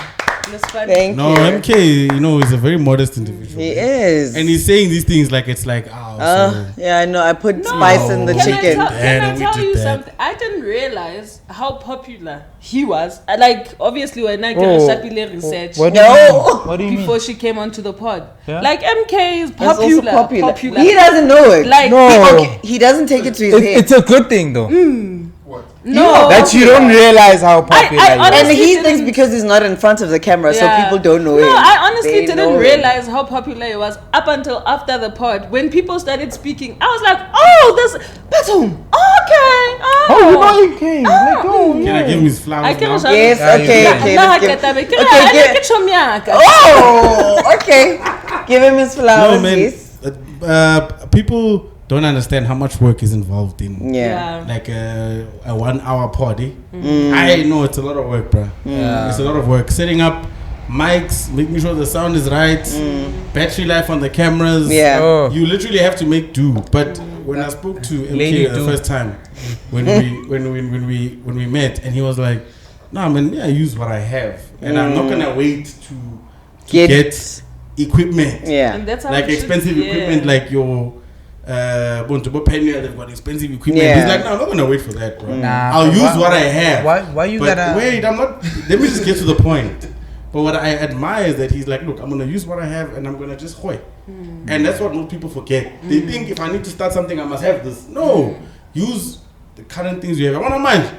Thank No, you. MK, is a very modest individual. He is. And he's saying these things like it's like, Yeah, I know. I put spice in the Can chicken. I Damn, we tell did you that. something? I didn't realize how popular he was. Like, obviously, when I did Oh. Shapile research What do you No. mean? What do you mean? before she came onto the pod, Yeah? like MK is That's also popular. He doesn't know it. Like, No. He doesn't take it to his head. It's a good thing though. no, That you don't realize how popular I you are. And honestly he didn't- thinks because he's not in front of the camera, so Yeah. people don't know No, him. I honestly They know didn't him. realize how popular it was up until after the pod. When people started speaking, I was like, "Oh, this Batum. Okay. Oh, you came. Like, oh, Can I give him his flowers I can now? Yes, Yeah, okay, you okay. Nah, Let's give, get that. okay, Get your miaka. oh, okay. Give him his flowers, No, man. yes. People don't understand how much work is involved in Yeah. like a 1 hour party. I know it's a lot of work, bro. It's a lot of work. Setting up mics, making sure the sound is right, battery life on the cameras. Yeah. Oh. You literally have to make do. But when I spoke to Lady MK the do. first time, when we met, and he was like, "Nah, man, I use what I have, and I'm not gonna wait to get equipment." Yeah. And that's how Like it should expensive be, equipment, like your Bontobo Penya, they've got expensive equipment. Yeah. He's like, no, I'm not gonna wait for that, bro. Nah, I'll but use why- what I have. Why you But gotta wait, I'm not. Let me just get to the point. But what I admire is that he's like, look, I'm gonna use what I have, and I'm gonna just hoy. And that's what most people forget. They think if I need to start something, I must have this. No, use the current things you have. I wanna mind.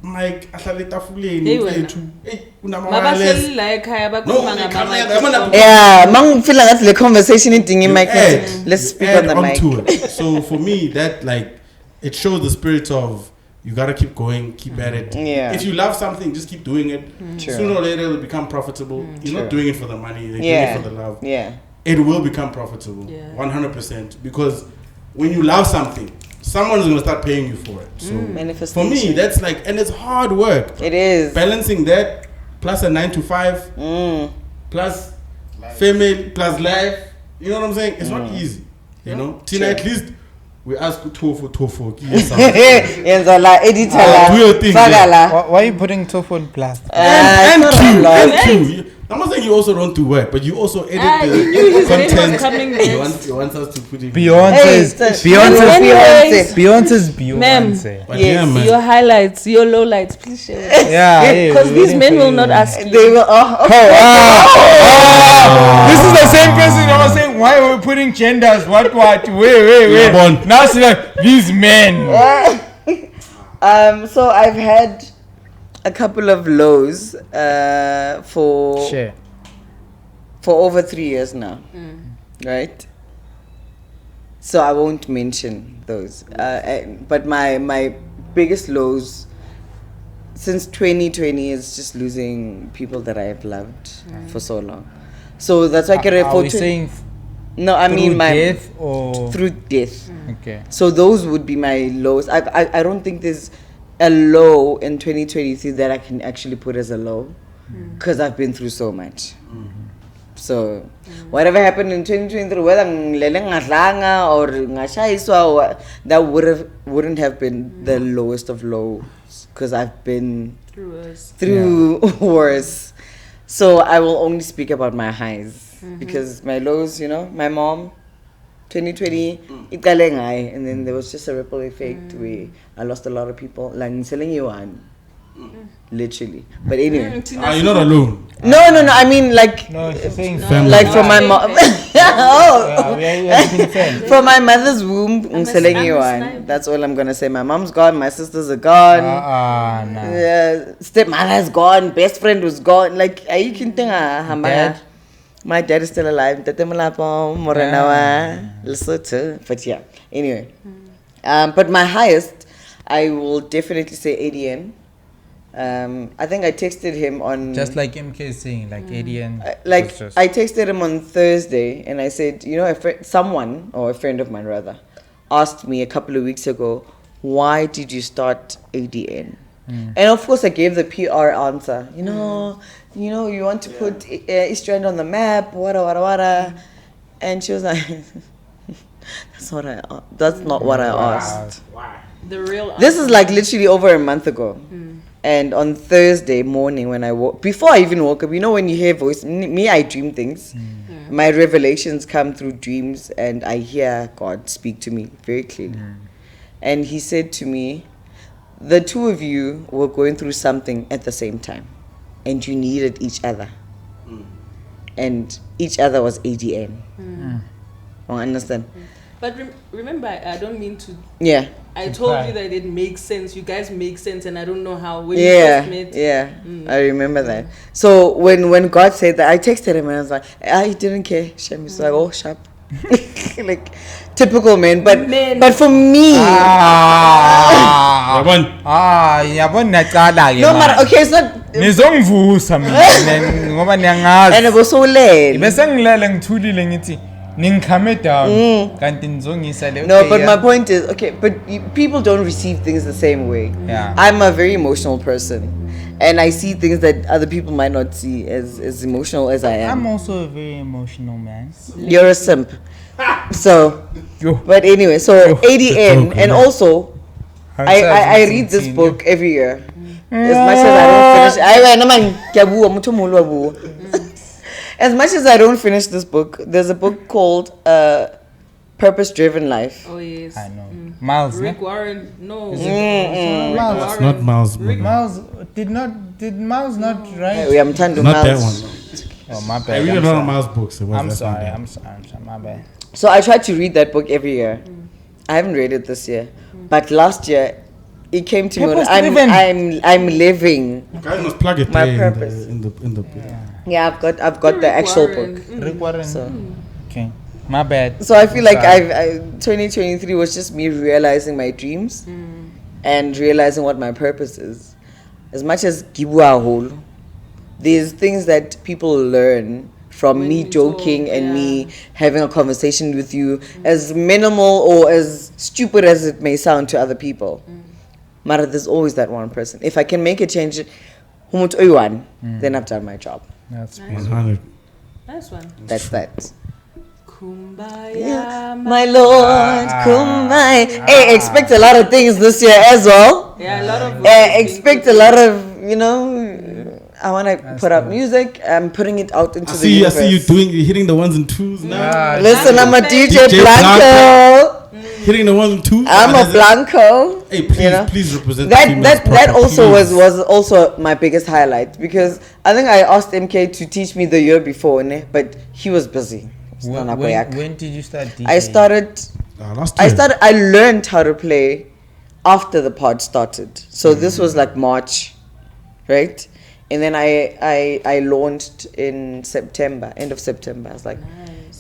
Mike, ahlale etafuleni Hey, wena. mfethu. Hey, unama-wireless. Mabahleli la ekhaya No, bakhuluma ngiyakhamela, ngama-microphone. yabona- Yeah, mangifila ngathi le conversation idinga You mic. add- Let's you speak add on the mic. onto it. So for me, that like it shows the spirit of you gotta keep going, keep at it. Yeah. If you love something, just keep doing it. True. Sooner or later, it'll become profitable. You're not True. doing it for the money. You're Yeah. doing it for the love. Yeah. It will become profitable. Yeah. 100%. Because when you love something, someone's gonna start paying you for it. So for Manifestation. me, that's like, and it's hard work. It is. Balancing that plus a 9 to 5 plus family plus life. You know what I'm saying? It's not easy. You know, Tina, at least we ask tofu. Yenza la editor Do your la. thing, Faka yeah. la. why are you putting tofu on plastic? And it's Q, not a lot. and Q. I'm not saying you also don't do work, but you also edit You knew the his name was content. coming You next. want us to put it. Beyonce's Anyways, Beyonce. But Yes, yeah, man. Your highlights, your lowlights, please share. Yeah, hey, Because we're these waiting men for will you. not ask you. They will. This is the same person I was saying. Why are we putting genders? What? Wait. Yeah, bon. Now it's like these men. So I've had a couple of lows for Share. over 3 years now, right? So I won't mention those. But my biggest lows since 2020 is just losing people that I have loved for so long. So that's why I get Are we saying no, I mean through my death or through death. okay? So those would be my lows. I don't think there's a low in 2023 that I can actually put as a low because I've been through so much. So whatever happened in 2023, whether ngilele ngadlanga or ngashayiswa, or that wouldn't have been the lowest of lows because I've been through worse. So I will only speak about my highs because my lows, my mom, 2020, iqale ngaye, and then there was just a ripple effect where I lost a lot of people. Like, I'm telling you one. Literally. But anyway. You're not alone. No. I mean, like, No, she's saying Family. like from my mom. Yeah, we are being friends. From my mother's womb, I'm telling you one. sniper. That's all I'm gonna say. My mom's gone, my sisters are gone. Nah. Stepmother's gone, best friend was gone. Like, you can think, Dad? my dad is still alive. Tate Molapo, Moranawa, Lesotho. But yeah, anyway. But my highest, I will definitely say ADN. I think I texted him on. Just like MK is saying, like Adn. I texted him on Thursday and I said, you know, someone, or a friend of mine rather, asked me a couple of weeks ago, why did you start ADN? And of course I gave the PR answer. You know, you want to put East Rand on the map, wada. And she was like, that's not what I asked. The real This is like literally over a month ago. And on Thursday morning when I woke, before I even woke up, you know when you hear voice, me, I dream things. My revelations come through dreams and I hear God speak to me very clearly. And he said to me, the two of you were going through something at the same time and you needed each other. And each other was ADN. I understand. But remember, I don't mean to. Yeah. I told you that it makes sense. You guys make sense, and I don't know how. When Yeah, you first met, yeah, I remember that. So when God said that, I texted him and I was like, he didn't care. Shem is like, oh, sharp, like typical men. But for me, no matter. Okay, it's not. Nizongivusa mina ngoba niyangazi. And it was so late. Bese ngilele ngithulile ngithi ningikhame down kanti nizongisa le. No, but my point is, okay, but people don't receive things the same way. Yeah. I'm a very emotional person. And I see things that other people might not see as emotional as I am. I'm also a very emotional man. You're a simp. So, Yo. but anyway, so ADN, joke, and man. also, I read this book every year. As much as I don't finish this book, there's a book called Purpose Driven Life. Oh yes. I know. Miles, Rick Warren. No. Miles? It's not Miles. Miles did Miles not write? We haven't done Not that Miles. one. Oh my I bad. read a I'm lot of sorry. Miles books. It was I'm that sorry. one. I'm sorry. My bad. So I try to read that book every year. I haven't read it this year, but last year it came to me. Purpose I'm living. Guys must plug it My there purpose. in the Yeah, I've got the actual book. Rick Warren. So. Okay. My bad. So I feel like Sorry. 2023 was just me realizing my dreams and realizing what my purpose is. As much as Gibwa whole, there's things that people learn from When me you joking talk, and me yeah. having a conversation with you, as minimal or as stupid as it may sound to other people. Mara, there's always that one person. If I can make a change, then I've done my job. That's 100. Nice one. That's that. Kumbaya. My Lord, kumbaya. Hey, expect a lot of things this year as well. Yeah, a lot of. Expect a lot of, I want to put out music. I'm putting it out into I the see universe. you hitting the ones and twos now. Listen, I'm a DJ, DJ Blanco. Hitting the ones and twos. I'm a Blanco. Hey, please, you know. please represent the That females that proper, also please. was also my biggest highlight, because I think I asked MK to teach me the year before, but he was busy. when did you start DJing? Last year. I learned how to play after the pod started. So this was like March, right? And then I launched in September, end of September. I was like,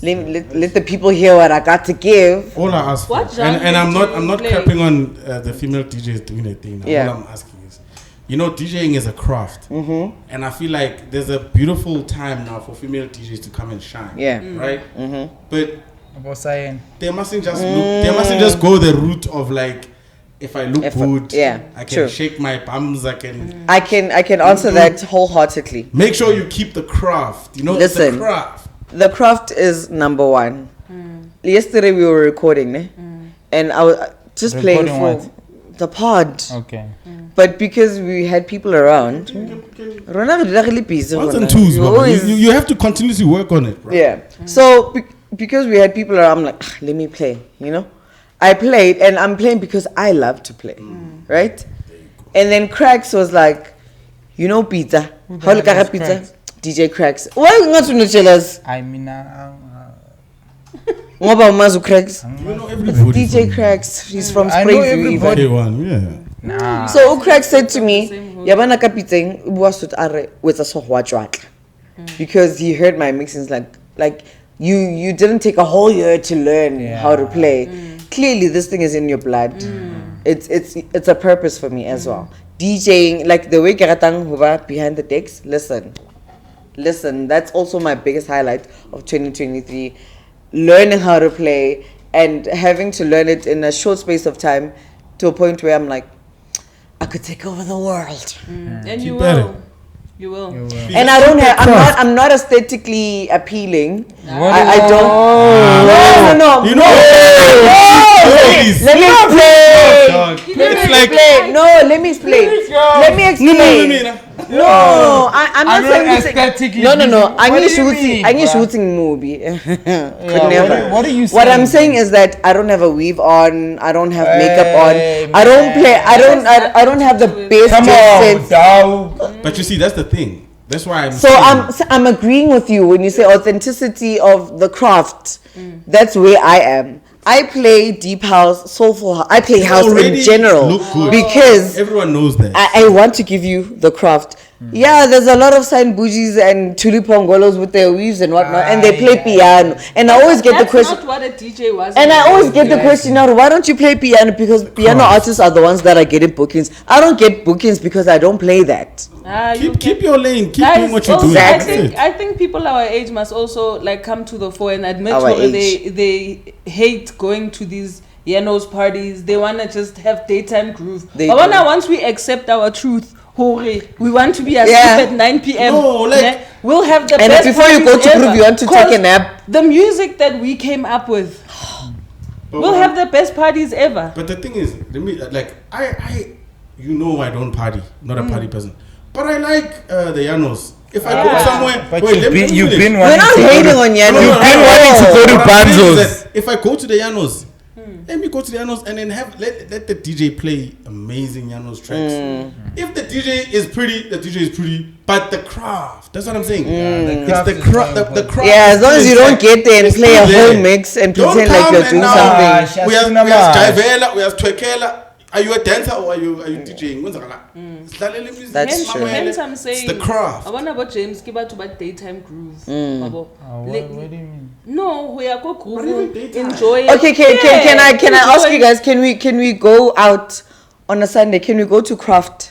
let the people hear what I got to give. All I ask for, What genre and I'm did you not play? crapping on the female DJs doing their thing. Now. Yeah. All I'm asking is, DJing is a craft, and I feel like there's a beautiful time now for female DJs to come and shine. Yeah. Right. But About saying. they mustn't just they mustn't just go the route of like, if I look good, I can true. shake my bums, I can. I can answer that wholeheartedly. Make sure you keep the craft. Listen. the craft. The craft is number one. Yesterday we were recording, and I was just playing Recording for the pod. Okay. But because we had people around, Rona was really busy. Ones Rona. and twos, You Baba. always- You have to continuously work on it. Bro. Yeah. So because we had people around, I'm like, let me play, you know. I played, and I'm playing because I love to play, right? And then Cracks was like, you know, pizza. How look at pizza? Cracks? DJ Cracks. Why not to know jealous? I mean, What about Mazu Cracks? You know everybody. DJ Cracks. He's from I know Sprayview. everybody. even. One, yeah. nah. So Cracks said to me, "Yabana kapiteng ubuasut are with a sohwachwat," because he heard my mixings like you didn't take a whole year to learn how to play. Clearly, this thing is in your blood. It's a purpose for me as well. DJing, like the way Karatang Huva behind the decks. Listen. That's also my biggest highlight of 2023. Learning how to play and having to learn it in a short space of time to a point where I'm like, I could take over the world. And you Keep at will. it. You will. And I don't have. I'm not aesthetically appealing. What I is- don't. No. You know, please. Let me explain. It's like Let me explain. No, I'm not saying this. aesthetically. No. What do you mean? I'm shooting movie. Could never. What are you saying? What I'm saying is that I don't have a weave on. I don't have makeup Hey, on. I don't play. I don't have the best Come sense. on, dog. But you see, that's the thing. That's why I'm. So saying- I'm agreeing with you when you say authenticity of the craft. That's where I am. I play deep house, soulful house. I play house in already general look good. because Everyone knows that. I want to give you the craft. Yeah, there's a lot of sign bougies and tulipongolos with their weaves and whatnot, and they play piano. And I always get the That's question. not what a DJ was. And I always get the Yeah. question out, why don't you play piano? Because piano Craft. artists are the ones that are getting bookings. I don't get bookings because I don't play that. You Keep your lane. Keep Guys, doing what you're also, doing. I That's think it. I think people our age must also like come to the fore and admit Our they hate going to these Yanos parties. They wanna just have daytime groove. They But do. once we accept our truth, hore, we want to be asleep Yeah. at 9 p.m. No, like- yeah, we'll have the And best before you go parties to ever. groove, you want to take 'Cause a nap. The music that we came up with, we'll have the best parties ever. But the thing is, let me like I I don't party, not a party person, but I like the Yanos. If I go Yeah. somewhere, But wait, let me you've finish. been We're wanting not to go hating to- on Yano. You've been wanting to go to What I'm saying is Banzos. that if I go to the Yanos, let me go to the Yanos and then let the DJ play amazing Yanos tracks. If the DJ is pretty, the DJ is pretty, but the craft, that's what I'm saying. the It's craft the is craft, more the craft. Yeah, as long as you don't get there and It's play a still whole there. mix and Don't pretend like come you're and doing now- something. We have Shasuna Jivela, we have Twekela. Are you a dancer or are you DJing? Dlalela music. That's Hence, true. hence I'm saying It's the craft. I wanna about James give out about daytime groove. Yabo. What do you mean? No, we are go groove. even daytime. Enjoy it. Okay, can I ask enjoy you guys? Can we go out on a Sunday? Can we go to Craft?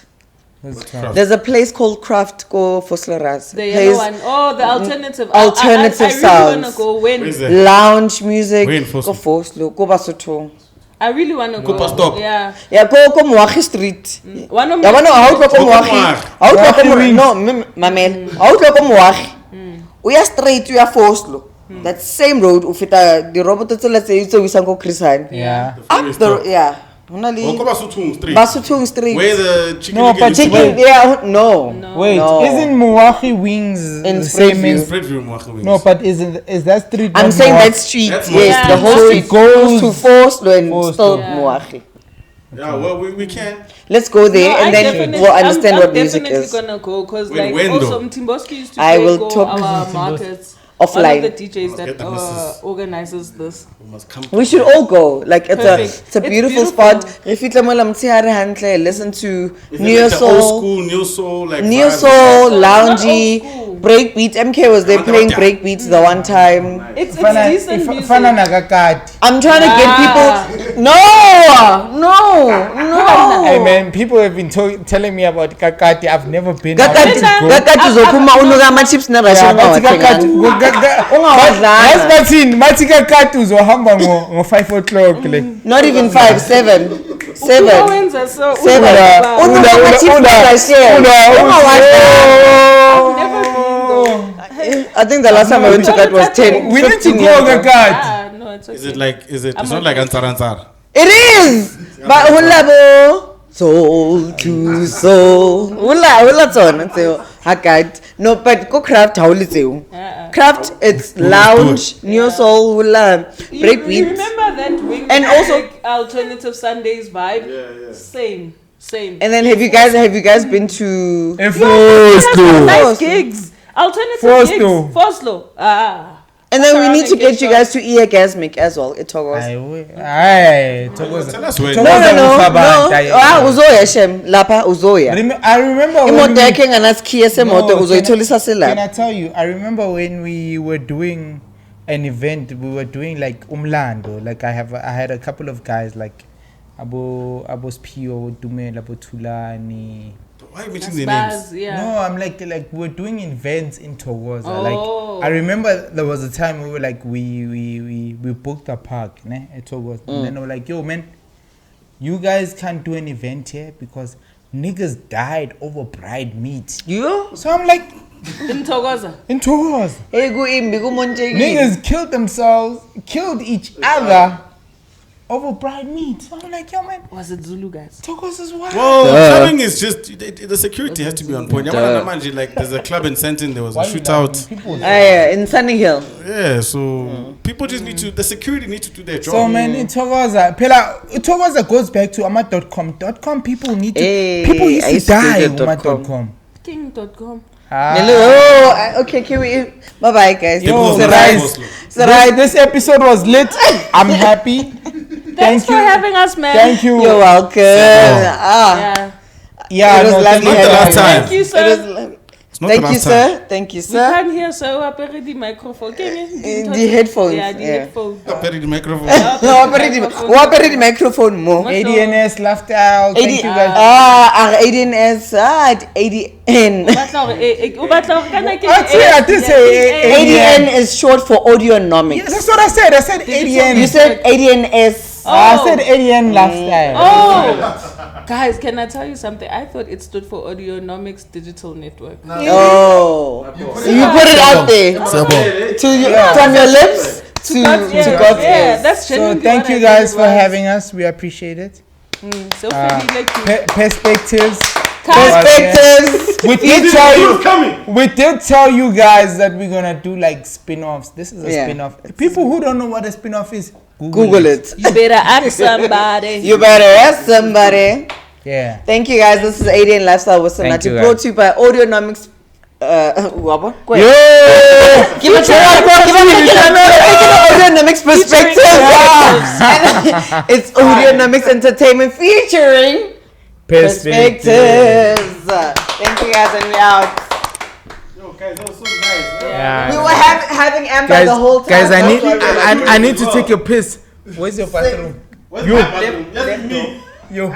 Let's Craft. try. There's a place called Craft. Go for Slaras. the yellow one. Oh, the alternative. Alternative I really sounds. wanna go when. Where's that? Lounge music. Where in Foslo? Go Foslo. Go Basotho. I really wanna go. Cooper Stop. Yeah. Yeah, go Moahi Street. One of Ya bona ha o tlo ko Go Moahi. Moahi. Ha o tlo ko Moahi no mamela. Ha o tlo ko Moahi. O ya straight ya Foslo. That same road o feta di robot tsela tse itse o isang ko Chris Hani. Yeah. Up the yeah. Hona le Go Basutung Street. Basutung Street. Where the chicken No, nugget but used to Chicken, be. yeah, no. Wait, No. isn't Milwaukee Wings In the same Springview. as? Spreadview Mwaka Wings. No, but is that street? I'm not saying Milwaukee? that street, That's yes, Moahi the Street. whole So street it goes- goes to Foslo and Foslo. still Yeah. Moahi. Yeah, well, we can. Let's go there No, and I then definitely- we'll understand I'm what music definitely is. gonna go because When- like when also though? Mtimboski used to I play will go talk our to markets. Offline. One of the DJs Let's that get the missus. organizes this. We must come. We should all go. Like it's Perfect. it's a It's beautiful beautiful. spot. Re fitla mo la motshehare hantle, listen to Is it neo like the old soul, school, neo soul, like neo vibes? soul, It's not loungy, old school. breakbeat. MK was there playing breakbeats the one time. It's Fana- decent if- music. fana nakakati. I'm trying to get Ah. people. No. Hey man, people have been telling me about Kakati. I've never been. Kakati, I want to go. kakati uzophuma unuka ama chips na Yeah, Russian bathi Kakati. Ungawadlanga. Yazi bathini? Bathi Kakati uzohamba ngo 5 o'clock le. Not even 5, 7. 7. Ukawenza so 7. Uba- Unuka ama chips na Russian. Ungawadlanga. Never been though. I think the last time I went to that was 10. We need to 15 go years ago. Kakati. Ah, no, it's okay. Is it like? Is it? I'm It's not okay. like Ansar. It is. But hulabo soul to soul. Hula tsona tseo. Haggard. No, but go craft how little. Uh-uh. Craft it's lounge, neo soul, hula, You breakbeat. remember that wing And also- alternative Sundays vibe? Yeah. Same. And then have you guys been to Nice gigs. Alternative gigs. Foslo. and then we Around need to and get get you guys to Eargasmic as well. It was. Tell us when. No. Uzoya shem lapa uzoya. I remember when Imoto yakhe nganasikhiye semoto No, uzoyitholisa can I selapha. tell you, I remember when we were doing an event, we were doing like umlando. Like I had a couple of guys like Abo Spio, Dumel, Abo Tulani. Why are you mentioning their names? Yeah. No, I'm like we're doing events in Togoza. Oh. Like I remember there was a time we were like we booked a park, ne, at Togoza. And then they were like, yo man, you guys can't do an event here because niggas died over bride meat. You? So I'm like, In Togoza. in Togoza. Hey go imbi kumontekile. Niggas killed themselves, killed each other over bride meat. So I'm like, yo man, Was it Zulu guys? Togoza is wild. Well, clubbing is just the security has to be on point. Like there's a club in Sentin, there was a shootout. In Sunny Hill. Yeah, so people just need to. The security need to do their job. So man, in Togoza, Togoza goes back to ama.com. .com people need to. Hey, people I used to used to die do on .com. .com. King.com. Okay, can we? Bye bye, guys. Yo, It's a guys. rise. This episode was lit. I'm happy. Thanks for having us, man. Thank you. You're welcome. Yeah. Yeah, It was no, lovely not the having last you. time. Thank you, It sir. was lovely. It's not Thank the you, last time. sir. Thank you, We sir. can't hear, so I operate the microphone. The headphones, Yeah, the yeah. headphones. Carry the microphone. Operate the microphone more. ADNS Lifestyle. Thank you guys. ADNS, ADN. I did say ADN is short for audionomics. Yeah, that's what I said. I said ADN. You said ADNS. I said ADN Lifestyle. Oh, guys, can I tell you something? I thought it stood for Audionomics Digital Network. Oh, you put it out there from your lips to God's Yeah, ears. that's So genuinely thank what you I guys thought for it was. having us. We appreciate it. So like you. Perspectives. Perspectives. We did tell you guys that we're gonna do like spin-offs. This is a Yeah. spin-off. People who don't know what a spin-off is, Google it. You better ask somebody. You better ask somebody. Yeah. Thank you guys. This is Adn Lifestyle with Thank you, Sonati, brought to you by Audionomics. Yo! Give it Audionomics perspective. It's Audionomics Entertainment featuring Perspectives. Thank you guys, and we out. Yo, guys, that was so nice. Yeah. We were having Amber the whole time. Guys, That's why we were I need to take a piss. Where's your bathroom? Where's my bathroom? Yes, it's me. You.